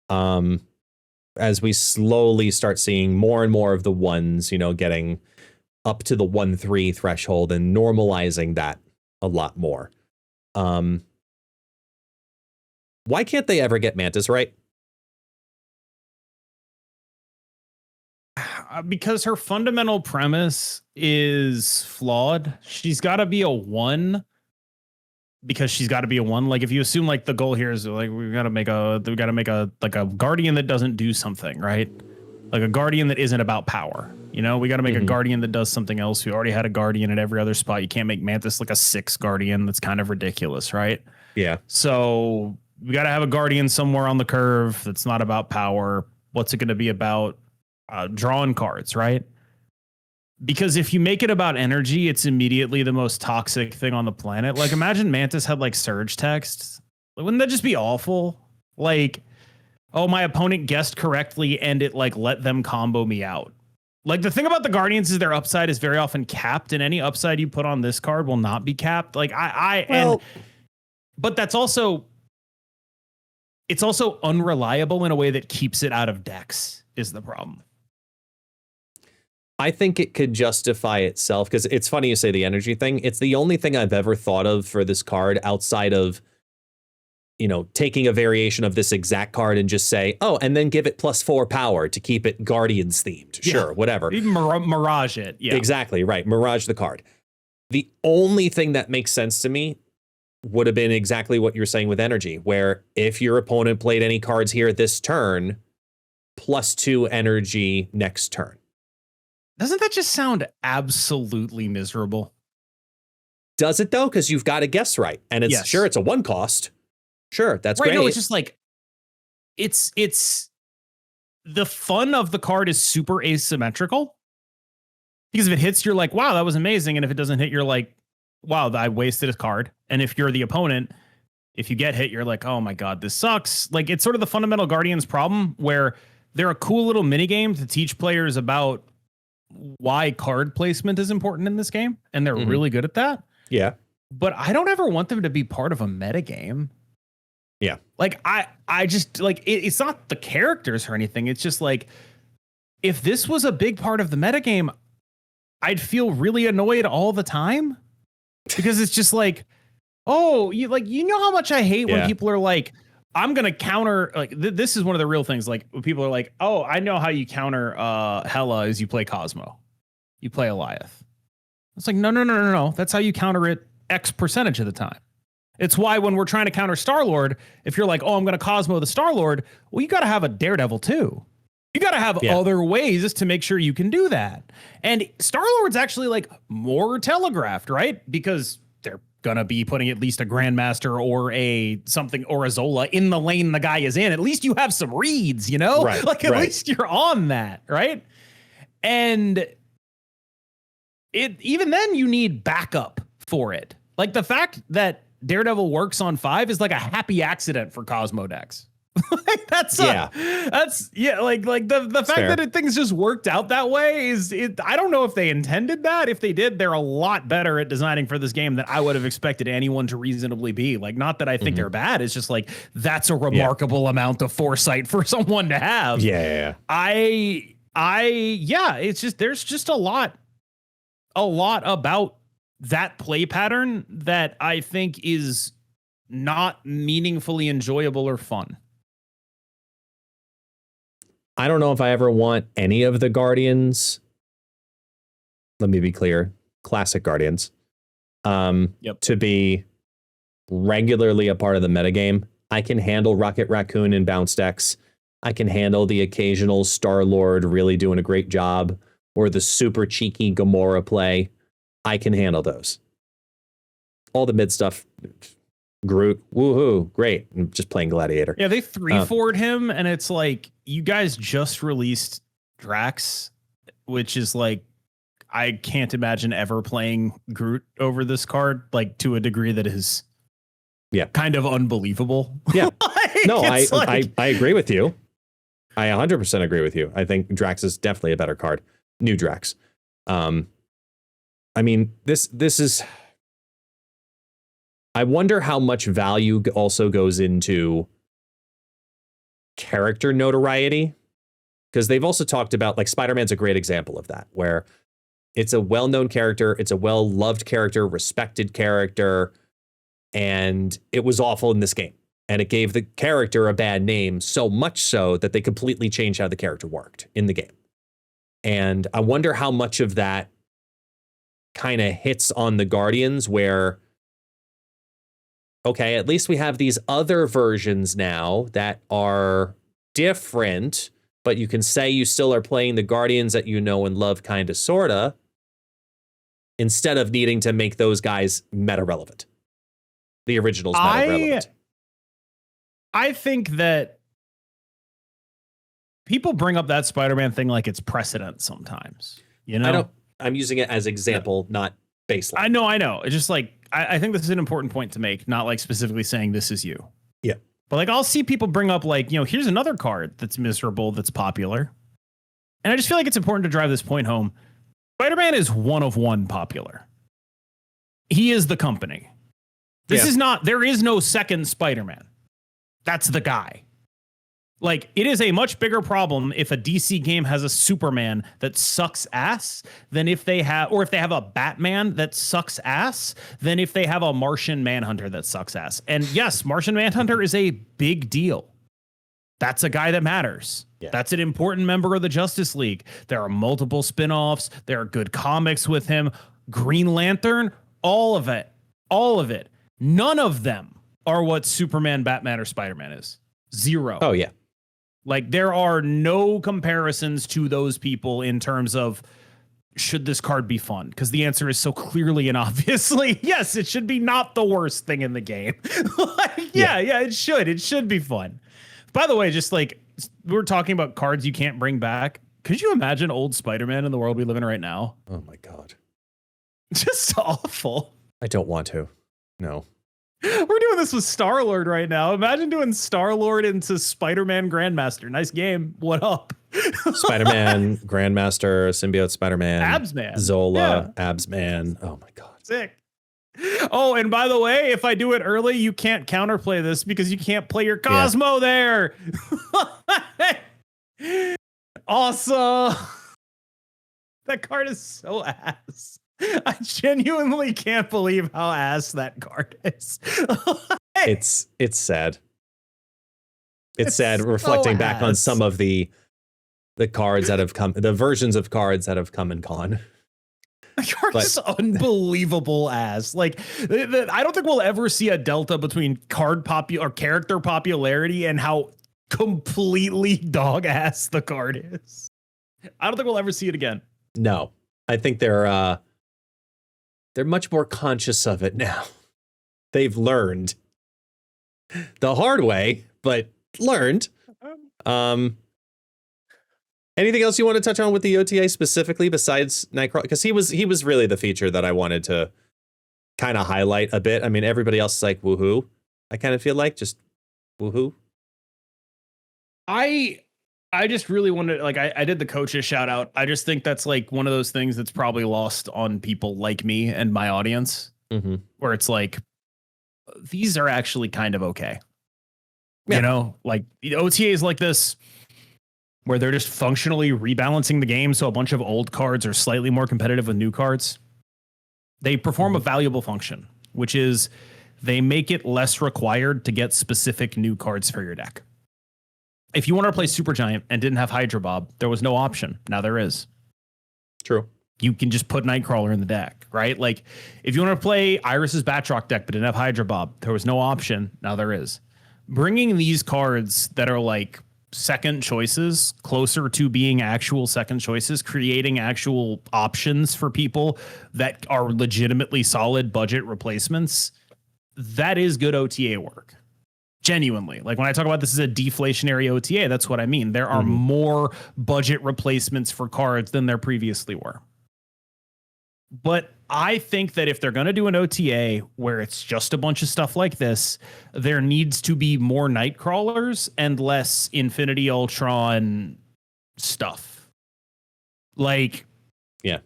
As we slowly start seeing more and more of the ones, you know, getting up to the 1-3 threshold and normalizing that a lot more. Why can't they ever get Mantis right? Because her fundamental premise is flawed. She's got to be a 1 because she's got to be a 1. Like if you assume like the goal here is like we got to make a like a guardian that doesn't do something, right? Like a guardian that isn't about power. You know, we got to make a guardian that does something else. We already had a guardian at every other spot. You can't make Mantis like a 6 guardian. That's kind of ridiculous, right? Yeah. So we got to have a guardian somewhere on the curve that's not about power. What's it going to be about? Drawing cards, right? Because if you make it about energy, it's immediately the most toxic thing on the planet. Like imagine Mantis had like surge text. Wouldn't that just be awful? Like, oh, my opponent guessed correctly and it like let them combo me out. Like the thing about the Guardians is their upside is very often capped, and any upside you put on this card will not be capped. Like but that's also, it's also unreliable in a way that keeps it out of decks is the problem. I think it could justify itself, because it's funny you say the energy thing. It's the only thing I've ever thought of for this card outside of, you know, taking a variation of this exact card and just say, oh, and then give it +4 power to keep it Guardians themed. Sure, whatever. Even Mirage it. Yeah, exactly right. Mirage the card. The only thing that makes sense to me would have been exactly what you're saying with energy, where if your opponent played any cards here this turn, +2 energy next turn. Doesn't that just sound absolutely miserable? Does it though? Because you've got to guess right. And it's sure it's a 1 cost. Sure, that's right. Great. No, it's just like it's the fun of the card is super asymmetrical. Because if it hits, you're like, wow, that was amazing. And if it doesn't hit, you're like, wow, I wasted a card. And if you're the opponent, if you get hit, you're like, oh my God, this sucks. Like it's sort of the fundamental Guardians problem where they're a cool little mini game to teach players about why card placement is important in this game. And they're really good at that. Yeah. But I don't ever want them to be part of a meta game. Yeah. Like I just like it's not the characters or anything. It's just like if this was a big part of the metagame, I'd feel really annoyed all the time because it's just like, oh, you know how much I hate when people are like, I'm going to counter like this is one of the real things. Like when people are like, oh, I know how you counter Hela is you play Cosmo, you play Eliath. It's like, no. That's how you counter it X percentage of the time. It's why when we're trying to counter Star-Lord, if you're like, oh, I'm going to Cosmo the Star-Lord, well, you got to have a Daredevil too. You got to have other ways to make sure you can do that. And Star-Lord's actually like more telegraphed, right? Because they're going to be putting at least a Grandmaster or a something or a Zola in the lane the guy is in. At least you have some reads, you know? Right, like at least you're on that, right? And even then you need backup for it. Like the fact that Daredevil works on 5 is like a happy accident for Cosmo decks. Like that's like the fact that things just worked out that way is it. I don't know if they intended that. If they did, they're a lot better at designing for this game than I would have expected anyone to reasonably be. Like, not that I think they're bad. It's just like that's a remarkable amount of foresight for someone to have. Yeah. It's just there's just a lot about that play pattern that I think is not meaningfully enjoyable or fun. I don't know if I ever want any of the Guardians. Let me be clear. Classic Guardians. To be regularly a part of the metagame. I can handle Rocket Raccoon in bounce decks. I can handle the occasional Star-Lord really doing a great job, or the super cheeky Gamora play. I can handle those. All the mid stuff, Groot, woohoo, great. I'm just playing Gladiator. Yeah, they 3-4'd him, and it's like, you guys just released Drax, which is like, I can't imagine ever playing Groot over this card, like to a degree that is kind of unbelievable. Yeah. No, I like, agree with you. I 100% agree with you. I think Drax is definitely a better card. New Drax. I mean, this is, I wonder how much value also goes into character notoriety, because they've also talked about, like, Spider-Man's a great example of that, where it's a well-known character, it's a well-loved character, respected character, and it was awful in this game. And it gave the character a bad name, so much so that they completely changed how the character worked in the game. And I wonder how much of that kind of hits on the Guardians, where, okay, at least we have these other versions now that are different, but you can say you still are playing the Guardians that you know and love, kind of, sorta, instead of needing to make those guys meta relevant. The originals meta relevant. I think that people bring up that Spider-Man thing like it's precedent sometimes. You know, I'm using it as example, not baseline. I know. It's just like, I think this is an important point to make, not like specifically saying this is you. Yeah. But like, I'll see people bring up like, you know, here's another card that's miserable, that's popular. And I just feel like it's important to drive this point home. Spider-Man is one of one popular. He is the company. This is not, there is no second Spider-Man. That's the guy. Like, it is a much bigger problem if a DC game has a Superman that sucks ass than if they have, or if they have a Batman that sucks ass, than if they have a Martian Manhunter that sucks ass. And yes, Martian Manhunter is a big deal. That's a guy that matters. Yeah. That's an important member of the Justice League. There are multiple spinoffs. There are good comics with him. Green Lantern, all of it. None of them are what Superman, Batman, or Spider-Man is. Zero. Oh, yeah. Like, there are no comparisons to those people in terms of, should this card be fun? Because the answer is so clearly and obviously, yes, it should be not the worst thing in the game. It should. It should be fun. By the way, just like, we're talking about cards you can't bring back. Could you imagine old Spider-Man in the world we live in right now? Oh, my God. Just awful. I don't want to. No. We're doing this with Star-Lord right now. Imagine doing Star-Lord into Spider-Man Grandmaster. Nice game. What up? Spider-Man, Grandmaster, Symbiote Spider-Man, Absman, Zola, Absman. Oh my God. Sick. Oh, and by the way, if I do it early, you can't counterplay this because you can't play your Cosmo there. Awesome. That card is so ass. I genuinely can't believe how ass that card is. It's sad. It's sad reflecting back on some of the cards that have come, the versions of cards that have come and gone. The card is unbelievable ass. Like, I don't think we'll ever see a delta between character popularity and how completely dog ass the card is. I don't think we'll ever see it again. No, I think they're much more conscious of it now. They've learned the hard way, but learned. Anything else you want to touch on with the OTA specifically besides Nightcrawler? Because he was really the feature that I wanted to kind of highlight a bit. I mean, everybody else is like, woohoo. I kind of feel like just woohoo. I just really wanted, like, I did the coaches shout out. I just think that's like one of those things that's probably lost on people like me and my audience, where it's like, these are actually kind of okay. Yeah. You know, like the OTAs like this, where they're just functionally rebalancing the game so a bunch of old cards are slightly more competitive with new cards. They perform a valuable function, which is they make it less required to get specific new cards for your deck. If you wanted to play Supergiant and didn't have Hydra Bob, there was no option. Now there is. True. You can just put Nightcrawler in the deck, right? Like, if you want to play Iris's Batroc deck but didn't have Hydra Bob, there was no option. Now there is. Bringing these cards that are like second choices closer to being actual second choices, creating actual options for people that are legitimately solid budget replacements, that is good OTA work. Genuinely. Like, when I talk about this as a deflationary OTA, that's what I mean. There are more budget replacements for cards than there previously were. But I think that if they're going to do an OTA where it's just a bunch of stuff like this, there needs to be more Nightcrawlers and less Infinity Ultron stuff. Like, yeah,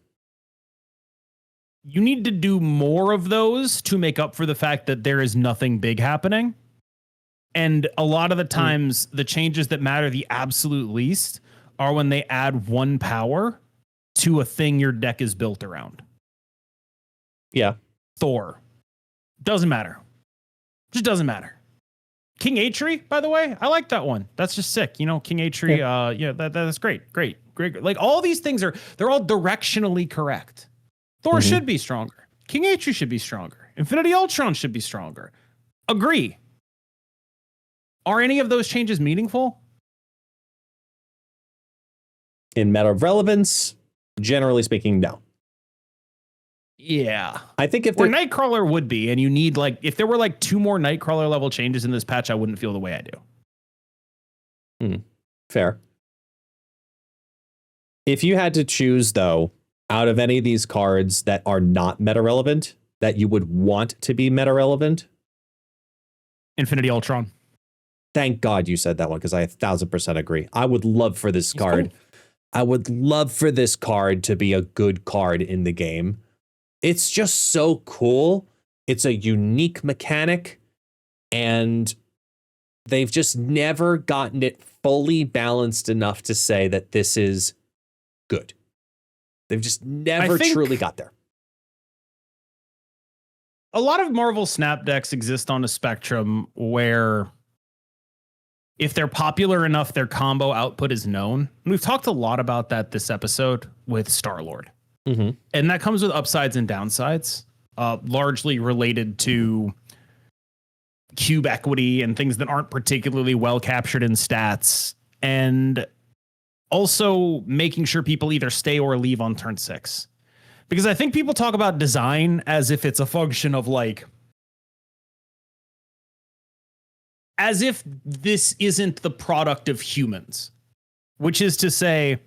you need to do more of those to make up for the fact that there is nothing big happening. And a lot of the times, the changes that matter the absolute least are when they add one power to a thing your deck is built around. Yeah. Thor. Doesn't matter. Just doesn't matter. King Atri, by the way, I like that one. That's just sick. You know, King Atri, that's great. Great. Like all these things they're all directionally correct. Thor should be stronger. King Atri should be stronger. Infinity Ultron should be stronger. Agree. Are any of those changes meaningful? In matter of relevance, generally speaking, no. Yeah. I think if Nightcrawler would be, and you need if there were 2 more Nightcrawler level changes in this patch, I wouldn't feel the way I do. Fair. If you had to choose, though, out of any of these cards that are not meta relevant, that you would want to be meta relevant, Infinity Ultron. Thank God you said that one, because I 1000% agree. I would love for this card. Cool. I would love for this card to be a good card in the game. It's just so cool. It's a unique mechanic, and they've just never gotten it fully balanced enough to say that this is good. They've just never truly got there. A lot of Marvel Snap decks exist on a spectrum where if they're popular enough, their combo output is known. And we've talked a lot about that this episode with Star-Lord. And that comes with upsides and downsides, largely related to cube equity and things that aren't particularly well captured in stats. And also making sure people either stay or leave on turn 6. Because I think people talk about design as if it's a function of as if this isn't the product of humans, which is to say,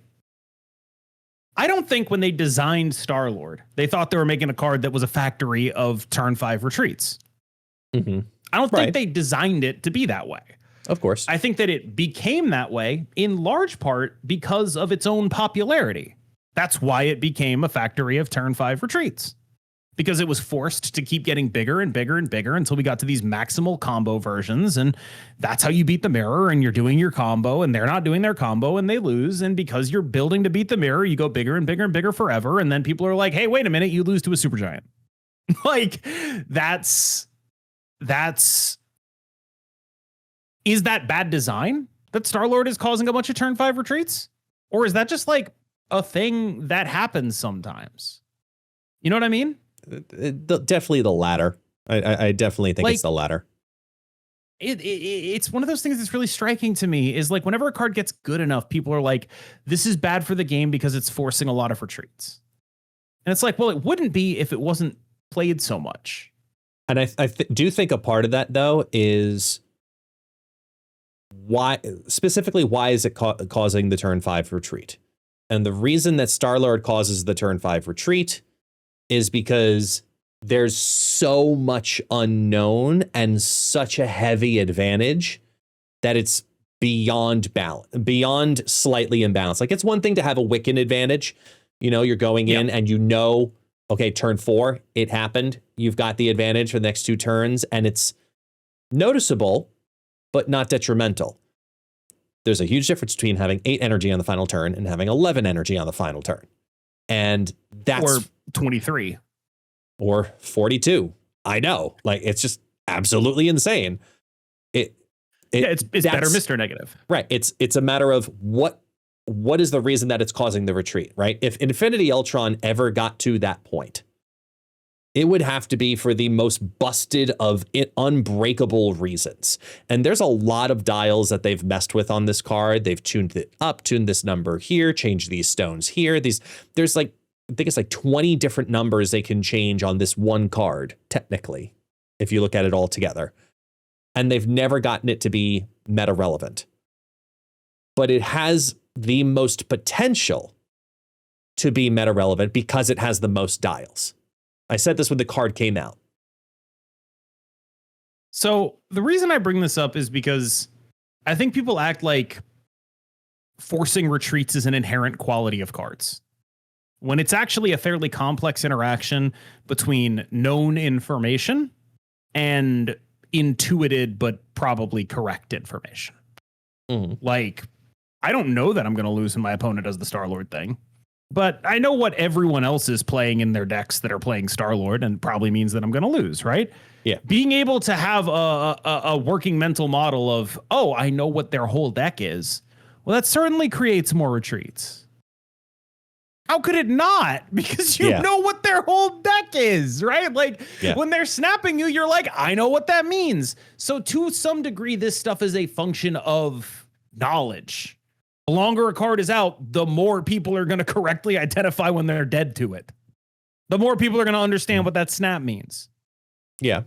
I don't think when they designed Star-Lord, they thought they were making a card that was a factory of turn 5 retreats. I don't think they designed it to be that way. Of course. I think that it became that way in large part because of its own popularity. That's why it became a factory of turn 5 retreats. Because it was forced to keep getting bigger and bigger and bigger until we got to these maximal combo versions. And that's how you beat the mirror, and you're doing your combo and they're not doing their combo and they lose. And because you're building to beat the mirror, you go bigger and bigger and bigger forever. And then people are like, hey, wait a minute, you lose to a supergiant. Is that bad design that Star-Lord is causing a bunch of turn 5 retreats? Or is that just a thing that happens sometimes? You know what I mean? Definitely the latter. I definitely think it's the latter. It's one of those things that's really striking to me is whenever a card gets good enough, people are like, this is bad for the game because it's forcing a lot of retreats. And it's well, it wouldn't be if it wasn't played so much. And I do think a part of that, though, is why is it causing the turn 5 retreat? And the reason that Star-Lord causes the turn 5 retreat is because there's so much unknown and such a heavy advantage that it's beyond balance, beyond slightly imbalanced. It's one thing to have a Wiccan advantage. You're going in and okay, turn 4, it happened. You've got the advantage for the next 2 turns, and it's noticeable, but not detrimental. There's a huge difference between having 8 energy on the final turn and having 11 energy on the final turn. And that's... Or 23. Or 42. I know. It's just absolutely insane. It's better Mr. Negative. Right. It's a matter of what is the reason that it's causing the retreat, right? If Infinity Ultron ever got to that point, it would have to be for the most busted of unbreakable reasons. And there's a lot of dials that they've messed with on this card. They've tuned it up, tuned this number here, changed these stones here. There's I think it's 20 different numbers they can change on this one card, technically, if you look at it all together. And they've never gotten it to be meta relevant. But it has the most potential to be meta relevant because it has the most dials. I said this when the card came out. So the reason I bring this up is because I think people act like forcing retreats is an inherent quality of cards, when it's actually a fairly complex interaction between known information and intuited but probably correct information. Like, I don't know that I'm going to lose when my opponent does the Star-Lord thing, but I know what everyone else is playing in their decks that are playing Star-Lord, and probably means that I'm going to lose, right? Yeah. Being able to have a working mental model of, oh, I know what their whole deck is, well, that certainly creates more retreats. How could it not? Because you know what their whole deck is, right? Like, when they're snapping you, you're like, I know what that means. So to some degree, this stuff is a function of knowledge. The longer a card is out, the more people are going to correctly identify when they're dead to it. The more people are going to understand what that snap means. Yeah.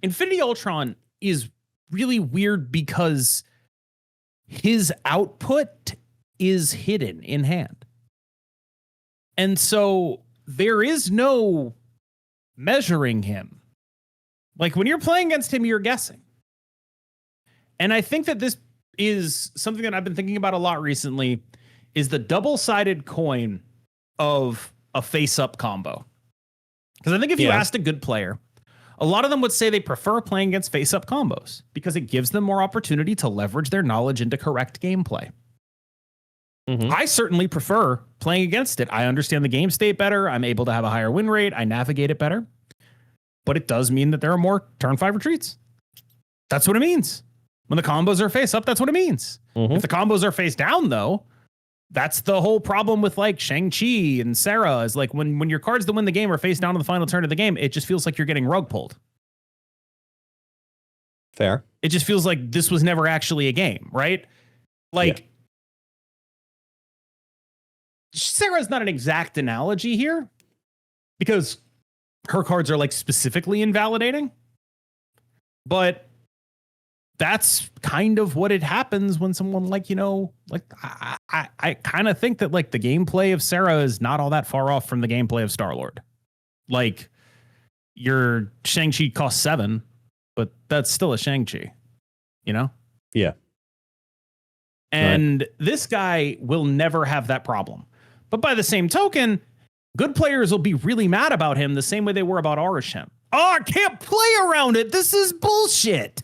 Infinity Ultron is really weird because his output is hidden in hand. And so there is no measuring him. Like, when you're playing against him, you're guessing. And I think that this is something that I've been thinking about a lot recently, is the double-sided coin of a face-up combo. Because I think if you asked a good player, a lot of them would say they prefer playing against face-up combos because it gives them more opportunity to leverage their knowledge into correct gameplay. I certainly prefer playing against it. I understand the game state better. I'm able to have a higher win rate. I navigate it better. But it does mean that there are more turn 5 retreats. That's what it means. When the combos are face up, that's what it means. If the combos are face down, though, that's the whole problem with like Shang-Chi and Sarah, is like when your cards that win the game are face down on the final turn of the game, it just feels like you're getting rug pulled. Fair. It just feels like this was never actually a game, right? Like, Sarah's not an exact analogy here because her cards are like specifically invalidating, but that's kind of what it happens when someone like, you know, like I kind of think that like the gameplay of Sarah is not all that far off from the gameplay of Star-Lord. Like, your Shang-Chi costs 7, but that's still a Shang-Chi, you know? Yeah. And this guy will never have that problem. But by the same token, good players will be really mad about him the same way they were about Arishem. Oh, I can't play around it. This is bullshit.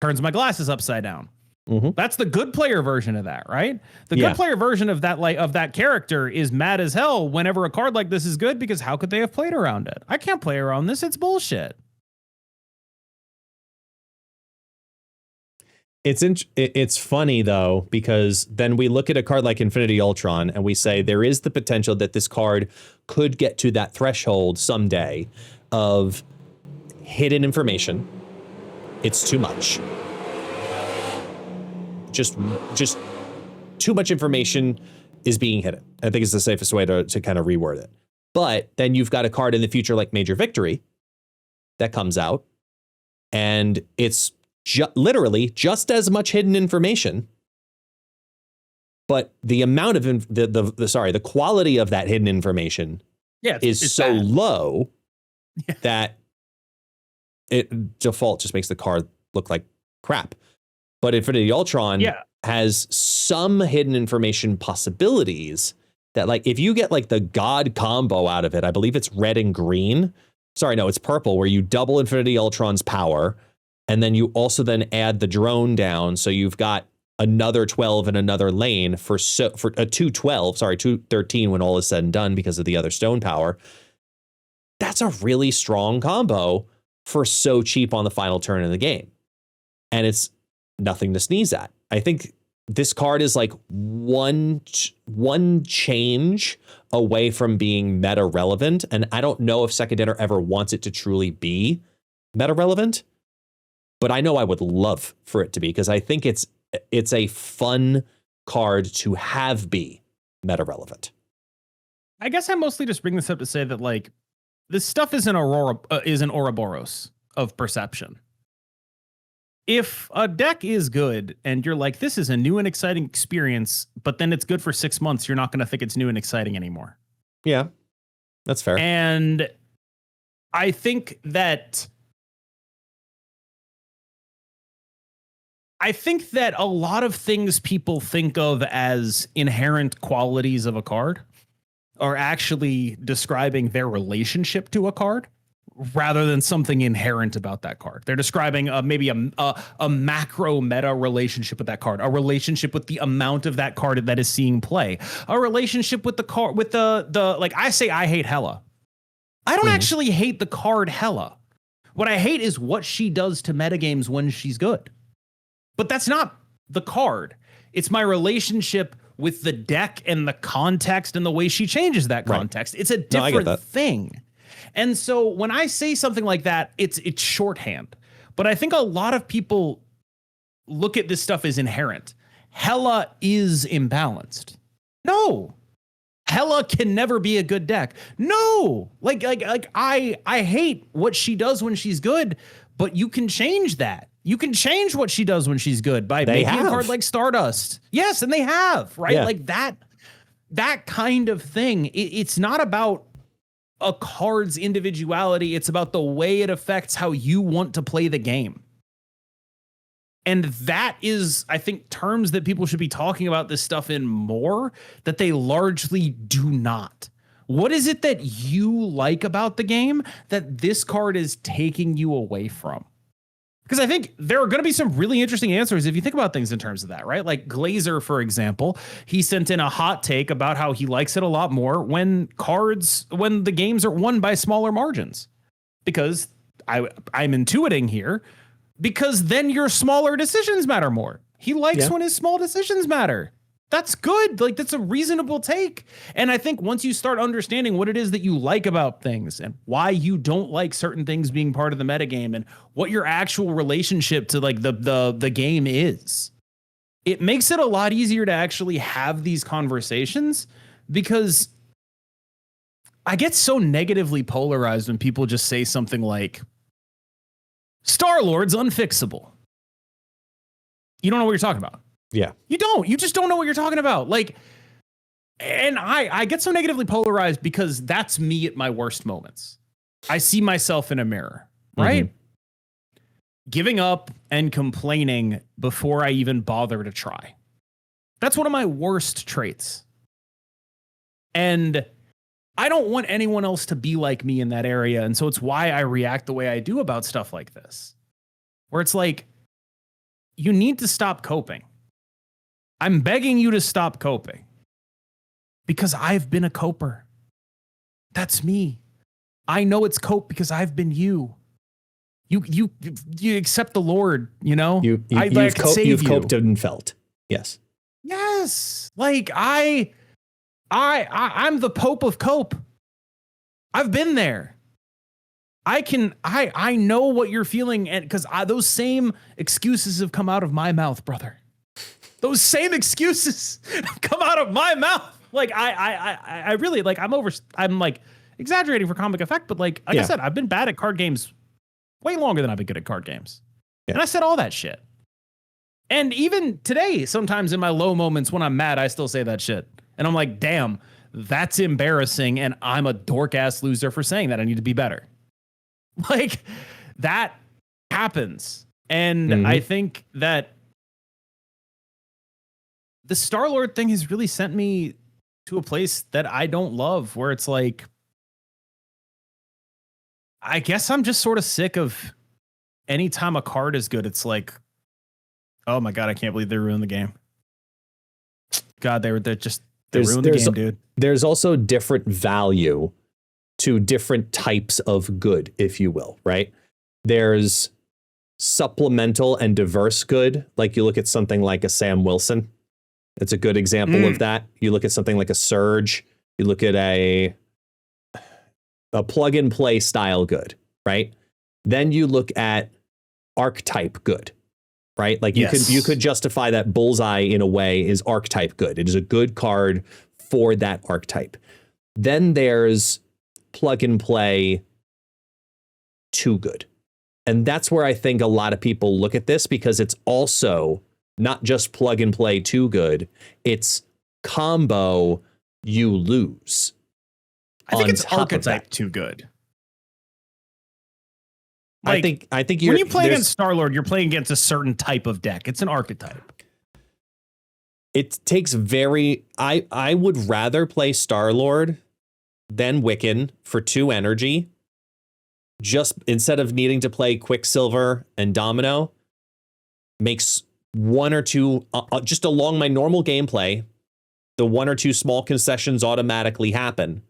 Turns my glasses upside down. That's the good player version of that, right? The good player version of that, like, of that character is mad as hell whenever a card like this is good, because how could they have played around it? I can't play around this. It's bullshit. It's funny, though, because then we look at a card like Infinity Ultron and we say there is the potential that this card could get to that threshold someday of hidden information. It's too much. Just too much information is being hidden. I think it's the safest way to kind of reword it. But then you've got a card in the future like Major Victory that comes out, and it's literally just as much hidden information, but the amount of the quality of that hidden information is so bad. Low that it default just makes the card look like crap. But Infinity Ultron has some hidden information possibilities that, like, if you get like the God combo out of it, I believe it's red and green. Sorry, no, it's purple, where you double Infinity Ultron's power. And then you also then add the drone down. So you've got another 12 in another lane for a 212, 213 when all is said and done because of the other stone power. That's a really strong combo for so cheap on the final turn of the game. And it's nothing to sneeze at. I think this card is like one change away from being meta relevant. And I don't know if Second Dinner ever wants it to truly be meta relevant. But I know I would love for it to be, because I think it's a fun card to have be meta relevant. I guess I mostly just bring this up to say that, like, this stuff is an Ouroboros of perception. If a deck is good and you're like, this is a new and exciting experience, but then it's good for 6 months, you're not going to think it's new and exciting anymore. Yeah, that's fair. And I think that a lot of things people think of as inherent qualities of a card are actually describing their relationship to a card rather than something inherent about that card. They're describing maybe a macro meta relationship with that card, a relationship with the amount of that card that is seeing play, a relationship with the card, with the like I say I hate Hela. I don't actually hate the card Hela. What I hate is what she does to metagames when she's good. But that's not the card. It's my relationship with the deck and the context and the way she changes that context. Right. It's a different thing. And so when I say something like that, it's shorthand. But I think a lot of people look at this stuff as inherent. Hela is imbalanced. No. Hela can never be a good deck. No. Like I hate what she does when she's good, but you can change that. You can change what she does when she's good by making a card like Stardust. Yes, and they have, right? Yeah. Like that kind of thing. It's not about a card's individuality. It's about the way it affects how you want to play the game. And that is, I think, terms that people should be talking about this stuff in more, that they largely do not. What is it that you like about the game that this card is taking you away from? Because I think there are going to be some really interesting answers if you think about things in terms of that, right? Like Glazer, for example, he sent in a hot take about how he likes it a lot more when the games are won by smaller margins. Because I'm intuiting here, because then your smaller decisions matter more. He likes when his small decisions matter. That's good. Like, that's a reasonable take. And I think once you start understanding what it is that you like about things and why you don't like certain things being part of the metagame and what your actual relationship to like the game is, it makes it a lot easier to actually have these conversations, because I get so negatively polarized when people just say something like, Star-Lord's unfixable. You don't know what you're talking about. Yeah. You just don't know what you're talking about. Like, and I get so negatively polarized because that's me at my worst moments. I see myself in a mirror, right? Mm-hmm. Giving up and complaining before I even bother to try. That's one of my worst traits. And I don't want anyone else to be like me in that area. And so it's why I react the way I do about stuff like this, where it's like, you need to stop coping. I'm begging you to stop coping, because I've been a coper. That's me. I know it's cope because I've been you. You accept the Lord, you know? You've coped and felt. Yes. Yes. Like I'm the Pope of cope. I've been there. I know what you're feeling, and because those same excuses have come out of my mouth, brother. Those same excuses come out of my mouth. Like I really like, I'm like exaggerating for comic effect, but like I said, I've been bad at card games way longer than I've been good at card games. Yeah. And I said all that shit. And even today, sometimes in my low moments when I'm mad, I still say that shit. And I'm like, damn, that's embarrassing. And I'm a dork ass loser for saying that. I need to be better. Like, that happens. And I think that the Star-Lord thing has really sent me to a place that I don't love, where it's like, I guess I'm just sort of sick of anytime a card is good, it's like, oh my God, I can't believe they ruined the game. God, they ruined the game, dude. There's also different value to different types of good, if you will, right? There's supplemental and diverse good. Like you look at something like a Sam Wilson. It's a good example of that. You look at something like a Surge. You look at a plug and play style good, right? Then you look at archetype good, right? Like you could justify that Bullseye in a way is archetype good. It is a good card for that archetype. Then there's plug and play too good. And that's where I think a lot of people look at this, because it's also not just plug and play too good. It's combo, you lose. I think on it's top of archetype that. too good. I think when you play against Star-Lord, you're playing against a certain type of deck. It's an archetype. It takes I would rather play Star-Lord than Wiccan for 2 energy. Just instead of needing to play Quicksilver and Domino, makes 1 or 2 just along my normal gameplay, the 1 or 2 small concessions automatically happen.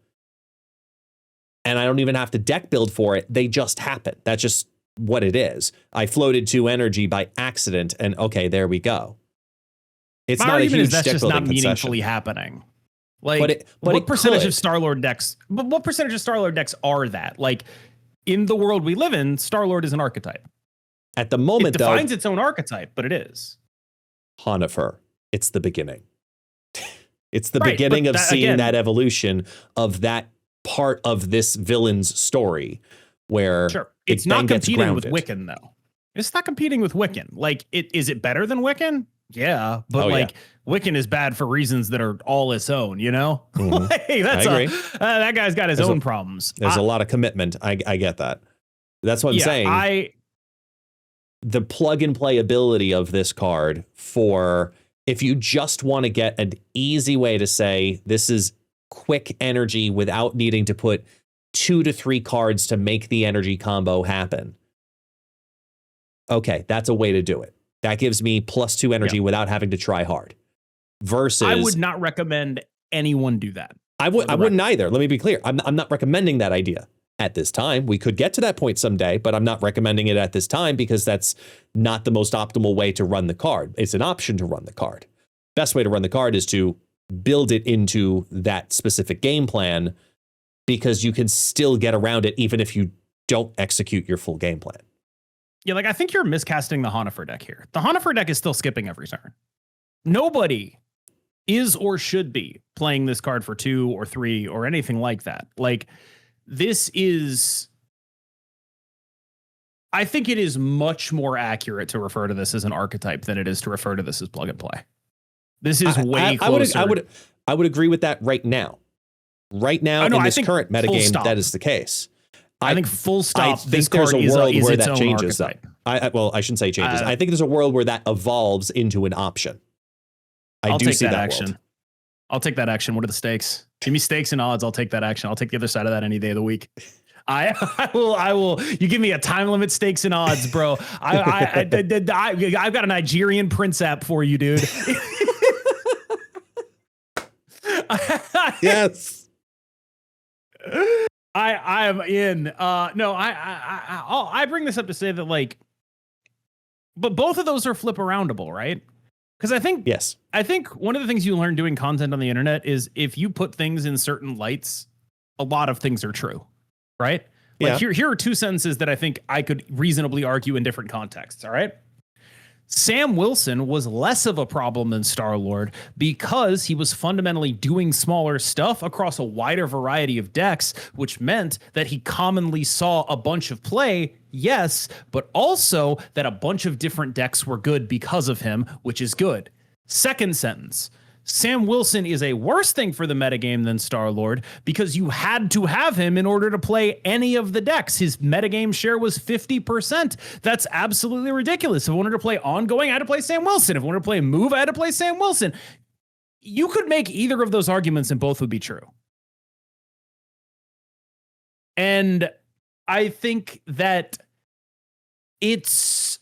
And I don't even have to deck build for it. They just happen. That's just what it is. I floated 2 energy by accident, and okay, there we go. It's My not a argument huge is that's deck just building not concession. meaningfully happening. Like, but what percentage could. of Star-Lord decks? But what percentage of Star-Lord decks are that? Like, in the world we live in, Star-Lord is an archetype. At the moment, it defines its own archetype, but it is. Honifer. It's the beginning. It's the Right, beginning of seeing again, that evolution of that part of this villain's story, where it's it not then gets competing with grounded. Wiccan, though. It's not competing with Wiccan. Like, is it better than Wiccan? Yeah, but Wiccan is bad for reasons that are all its own, you know? Mhm. That's I agree. That guy's got his own problems. There's a lot of commitment. I get that. That's what I'm saying. The plug and play ability of this card for if you just want to get an easy way to say this is quick energy without needing to put 2 to 3 cards to make the energy combo happen. Okay, that's a way to do it. That gives me +2 energy without having to try hard. Versus, I would not recommend anyone do that. I wouldn't either. Let me be clear. I'm not recommending that idea at this time. We could get to that point someday, but I'm not recommending it at this time because that's not the most optimal way to run the card. It's an option to run the card. Best way to run the card is to build it into that specific game plan, because you can still get around it even if you don't execute your full game plan. Yeah, like I think you're miscasting the Honifer deck here. The Honifer deck is still skipping every turn. Nobody is or should be playing this card for 2 or 3 or anything like that. Like, this is... I think it is much more accurate to refer to this as an archetype than it is to refer to this as plug and play. This is way closer. I would agree with that right now. Right now, in this current metagame, that is the case. I think full stop. I think there's a world where that changes. Well, I shouldn't say changes. I think there's a world where that evolves into an option. I do see that action. World. I'll take that action. What are the stakes? Give me stakes and odds. I'll take that action. I'll take the other side of that any day of the week. I will. You give me a time limit, stakes and odds, bro. I've got a Nigerian Prince app for you, dude. Yes. I am in. No, I bring this up to say that, like, but both of those are flip aroundable, right? Because I think one of the things you learn doing content on the internet is if you put things in certain lights, a lot of things are true, right? Like, here are 2 sentences that I think I could reasonably argue in different contexts. All right. Sam Wilson was less of a problem than Star-Lord because he was fundamentally doing smaller stuff across a wider variety of decks, which meant that he commonly saw a bunch of play, yes, but also that a bunch of different decks were good because of him, which is good. Second sentence. Sam Wilson is a worse thing for the metagame than Star-Lord because you had to have him in order to play any of the decks. His metagame share was 50%. That's absolutely ridiculous. If I wanted to play ongoing, I had to play Sam Wilson. If I wanted to play move, I had to play Sam Wilson. You could make either of those arguments and both would be true. And I think that it's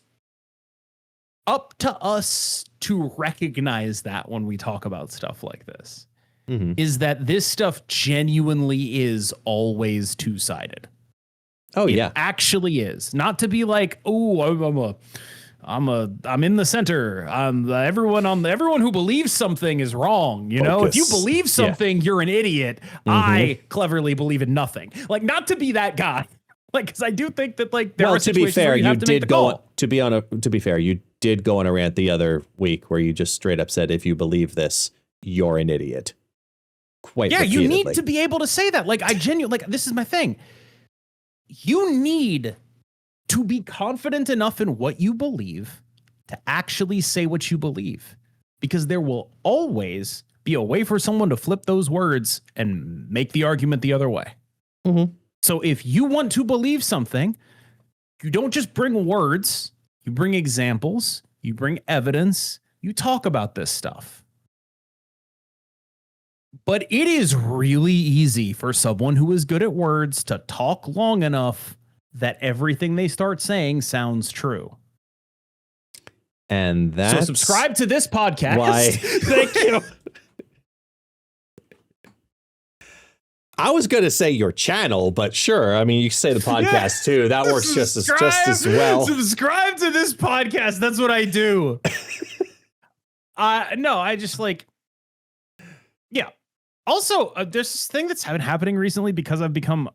up to us to recognize that when we talk about stuff like this, is that this stuff genuinely is always two-sided. Oh, it yeah. actually is. Not to be like, oh, I'm in the center. Everyone who believes something is wrong. You know, if you believe something, you're an idiot. I cleverly believe in nothing. Like, not to be that guy. Like, because I do think that, like, there are situations where you have to make the call. To be fair, you did go on a rant the other week where you just straight up said, if you believe this, you're an idiot. Quite repeatedly. You need to be able to say that. Like, this is my thing. You need to be confident enough in what you believe to actually say what you believe, because there will always be a way for someone to flip those words and make the argument the other way. Mm-hmm. So if you want to believe something, you don't just bring words, you bring examples, you bring evidence, you talk about this stuff. But it is really easy for someone who is good at words to talk long enough that everything they start saying sounds true. And that's so subscribe to this podcast. Why? Thank you. I was going to say your channel, but sure. I mean, you can say the podcast too. That works just as well. Subscribe to this podcast. That's what I do. No, I just like, yeah. Also, there's this thing that's been happening recently because I've become,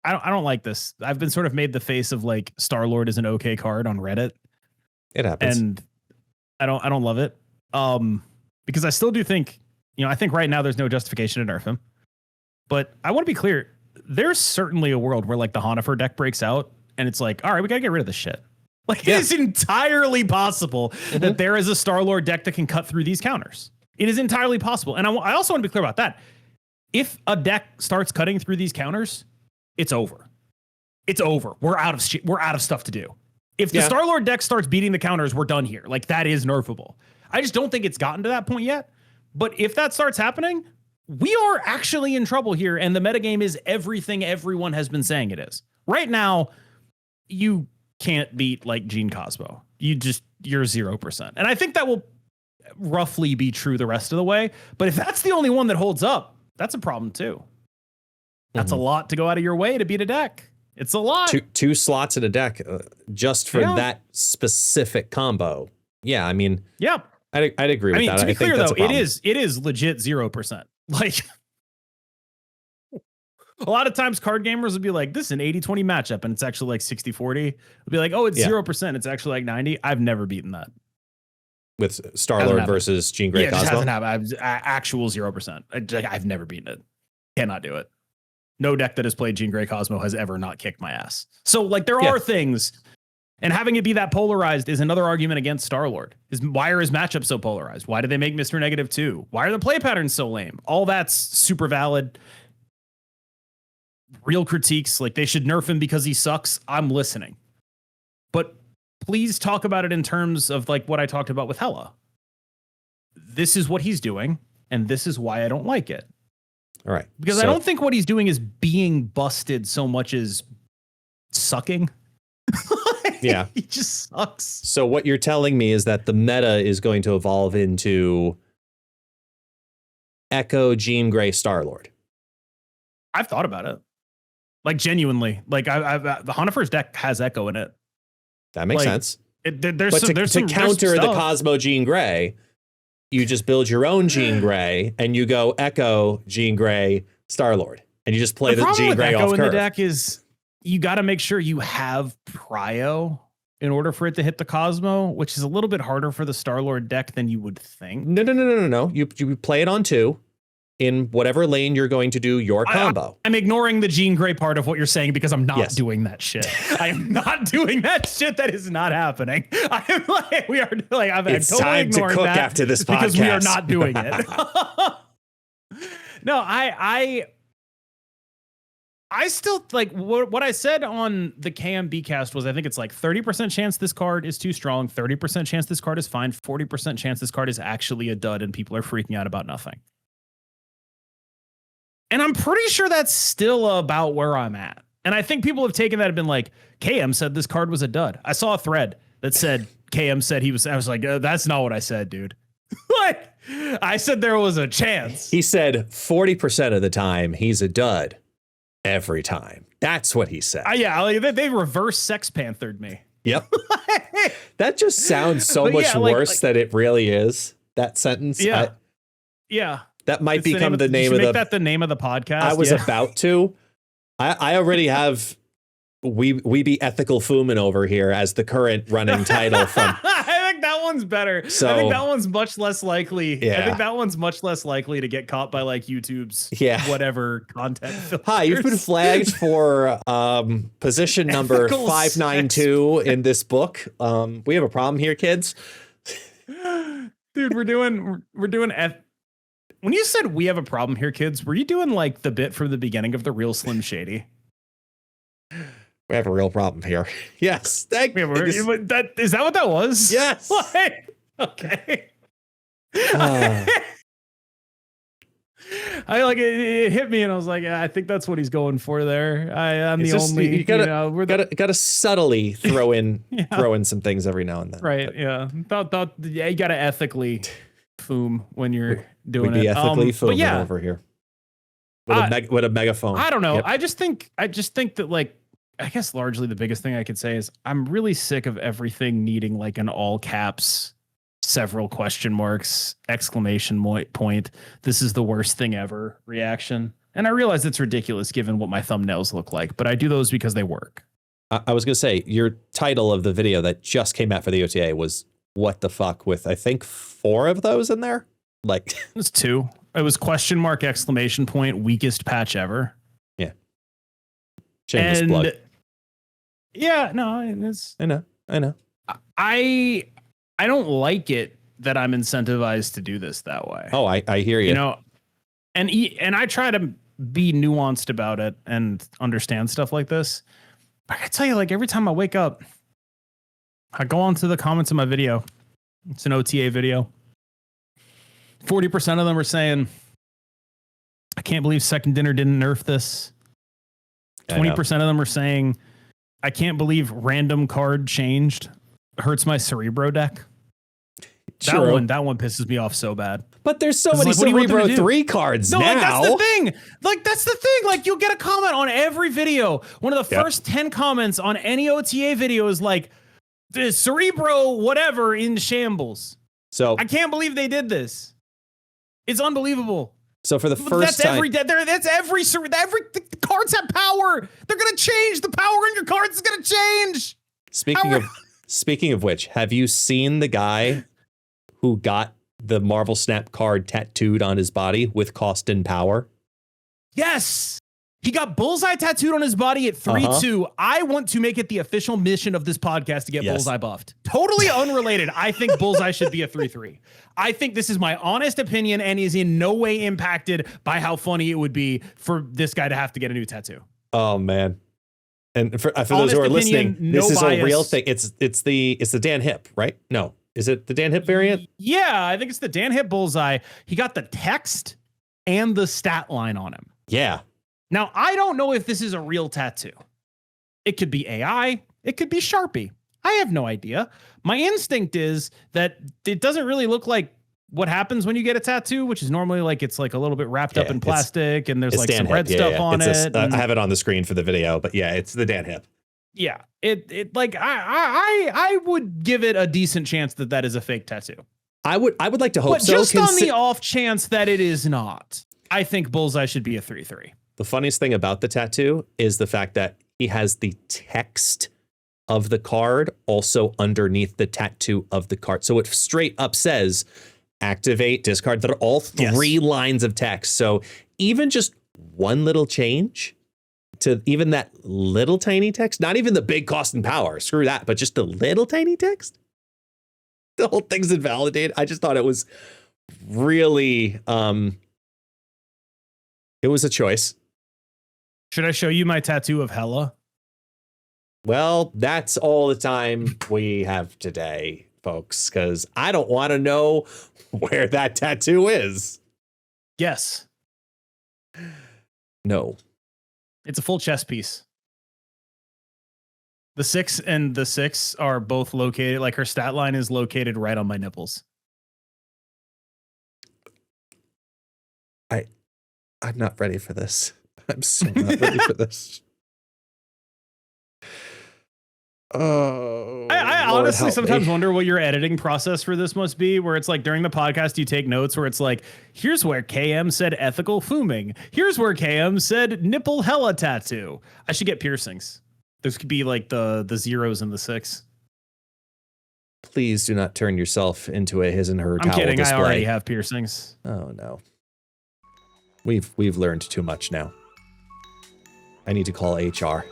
I don't like this. I've been sort of made the face of like Star-Lord is an okay card on Reddit. It happens. And I don't love it. Because I still do think, I think right now there's no justification to nerf him. But I want to be clear, there's certainly a world where like the Honifer deck breaks out and it's like, all right, we got to get rid of this shit. Like it is entirely possible that there is a Star-Lord deck that can cut through these counters. It is entirely possible. And I also want to be clear about that. If a deck starts cutting through these counters, it's over. It's over. We're out of shit. We're out of stuff to do. If the Star-Lord deck starts beating the counters, we're done here. Like that is nerfable. I just don't think it's gotten to that point yet. But if that starts happening, we are actually in trouble here. And the metagame is everything everyone has been saying it is. Right now, you can't beat like Gene Cosmo. You're 0%. And I think that will roughly be true the rest of the way. But if that's the only one that holds up, that's a problem too. That's a lot to go out of your way to beat a deck. It's a lot. Two slots in a deck just for that specific combo. Yeah, I mean, I'd agree with that. To be clear though, it is legit 0%. Like a lot of times card gamers would be like, this is an 80-20 matchup and it's actually like 60-40. It'll be like, oh, it's 0%. It's actually like 90. I've never beaten that. With Star-Lord versus Jean Grey Cosmo? It just hasn't happened. Actual 0%. I've never beaten it. Cannot do it. No deck that has played Jean Grey Cosmo has ever not kicked my ass. So like there are things, and having it be that polarized is another argument against Star-Lord. Why are his matchups so polarized? Why do they make Mr. Negative 2? Why are the play patterns so lame? All that's super valid. Real critiques, like they should nerf him because he sucks. I'm listening. But please talk about it in terms of like what I talked about with Hela. This is what he's doing, and this is why I don't like it. All right. Because I don't think what he's doing is being busted so much as sucking. Yeah. He just sucks. So what you're telling me is that the meta is going to evolve into Echo Jean Grey Star-Lord. I've thought about it. Like genuinely. Like the Honifer's deck has Echo in it. That makes sense. To counter the Cosmo Jean Grey, you just build your own Jean Grey and you go Echo Jean Grey Star-Lord. And you just play the Jean Grey off curve. In the deck is you got to make sure you have prio in order for it to hit the Cosmo, which is a little bit harder for the Star-Lord deck than you would think. No. You play it on 2 in whatever lane you're going to do your combo. I'm ignoring the Jean Grey part of what you're saying because I'm not doing that shit. I am not doing that shit. That is not happening. I am like, we are like, it's totally time to cook after this podcast because we are not doing it. No, I still like what I said on the KMB cast was I think it's like 30% chance this card is too strong, 30% chance this card is fine, 40% chance this card is actually a dud and people are freaking out about nothing. And I'm pretty sure that's still about where I'm at. And I think people have taken that and been like, KM said this card was a dud. I saw a thread that said KM said he was, I was like, that's not what I said, dude. Like, I said there was a chance. He said 40% of the time he's a dud. Every time. That's what he said. They reverse Sex Panthered me. Yep. That just sounds so much worse than it really is. That sentence. Yeah. That might become the name of the. Make that the name of the podcast. I was about to. I already have. We be ethical Foomin over here as the current running title from. I think that one's better. So, I think that one's much less likely. Yeah. I think that one's much less likely to get caught by like YouTube's whatever content filters. Hi, you've been flagged for position number 592 in this book. We have a problem here, kids. Dude, we're doing when you said we have a problem here, kids, were you doing like the bit from the beginning of the real Slim Shady? We have a real problem here. Yes. Thank you. Is that what that was? Yes. Okay. I like it hit me and I was like, I think that's what he's going for there. I'm the only, you gotta subtly throw in some things every now and then. Right. But, yeah. You gotta ethically Foom when you're doing it. We'd be ethically Fooming yeah, over here. With a megaphone. I don't know. Yep. I just think that like, I guess largely the biggest thing I could say is I'm really sick of everything needing like an all caps, several question marks, exclamation point. This is the worst thing ever reaction. And I realize it's ridiculous given what my thumbnails look like, but I do those because they work. I was going to say your title of the video that just came out for the OTA was what the fuck with, I think 4 of those in there. Like it was 2. It was question mark, exclamation point, weakest patch ever. Yeah. Shameless plug. Yeah, no, it's. I know. I don't like it that I'm incentivized to do this that way. Oh, I hear you. You know, and I try to be nuanced about it and understand stuff like this. But I tell you, like every time I wake up, I go onto the comments of my video. It's an OTA video. 40% of them are saying, "I can't believe Second Dinner didn't nerf this." 20% of them are saying, "I can't believe random card changed. Hurts my Cerebro deck." True. That one pisses me off so bad. But there's so many like, Cerebro 3 cards now. Like, that's the thing. That's the thing. Like, you'll get a comment on every video. One of the first 10 comments on any OTA video is like, the Cerebro whatever in shambles. So I can't believe they did this. It's unbelievable. So for the first time, the cards have power. They're gonna change. The power in your cards is gonna change. Speaking of which, have you seen the guy who got the Marvel Snap card tattooed on his body with cost and power? Yes. He got Bullseye tattooed on his body at 3-2. I want to make it the official mission of this podcast to get Bullseye buffed. Totally unrelated. I think Bullseye should be a 3-3. I think this is my honest opinion and is in no way impacted by how funny it would be for this guy to have to get a new tattoo. Oh, man. And for those who are listening, this is a real thing. It's the Dan Hip, right? No. Is it the Dan Hip variant? Yeah, I think it's the Dan Hip Bullseye. He got the text and the stat line on him. Yeah. Now, I don't know if this is a real tattoo. It could be AI. It could be Sharpie. I have no idea. My instinct is that it doesn't really look like what happens when you get a tattoo, which is normally like it's like a little bit wrapped up in plastic and there's like some red stuff on it. I have it on the screen for the video, but yeah, it's the Dan Hip. Yeah, it like I would give it a decent chance that is a fake tattoo. I would like to hope but so. But just on the off chance that it is not, I think Bullseye should be a 3-3. The funniest thing about the tattoo is the fact that he has the text of the card also underneath the tattoo of the card. So it straight up says activate, discard. They're all 3 lines of text. So even just one little change to even that little tiny text, not even the big cost and power, screw that, but just the little tiny text, the whole thing's invalidated. I just thought it was really, it was a choice. Should I show you my tattoo of Hela? Well, that's all the time we have today, folks, because I don't want to know where that tattoo is. Yes. No. It's a full chest piece. The 6 and the 6 are both located, like her stat line is located right on my nipples. I'm not ready for this. I'm so not ready for this. Oh, I honestly sometimes wonder what your editing process for this must be, where it's like during the podcast, you take notes where it's like, here's where KM said ethical fooming. Here's where KM said nipple Hela tattoo. I should get piercings. This could be like the 0s and the 6. Please do not turn yourself into a his and her I'm towel kidding. display. I already have piercings. Oh no. We've learned too much now. I need to call HR.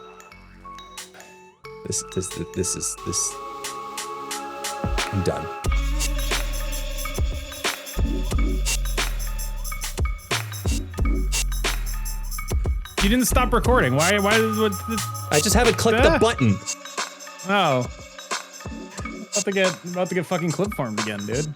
This. I'm done. You didn't stop recording. Why what I just haven't clicked the button. Oh. About to get fucking clip farmed again, dude.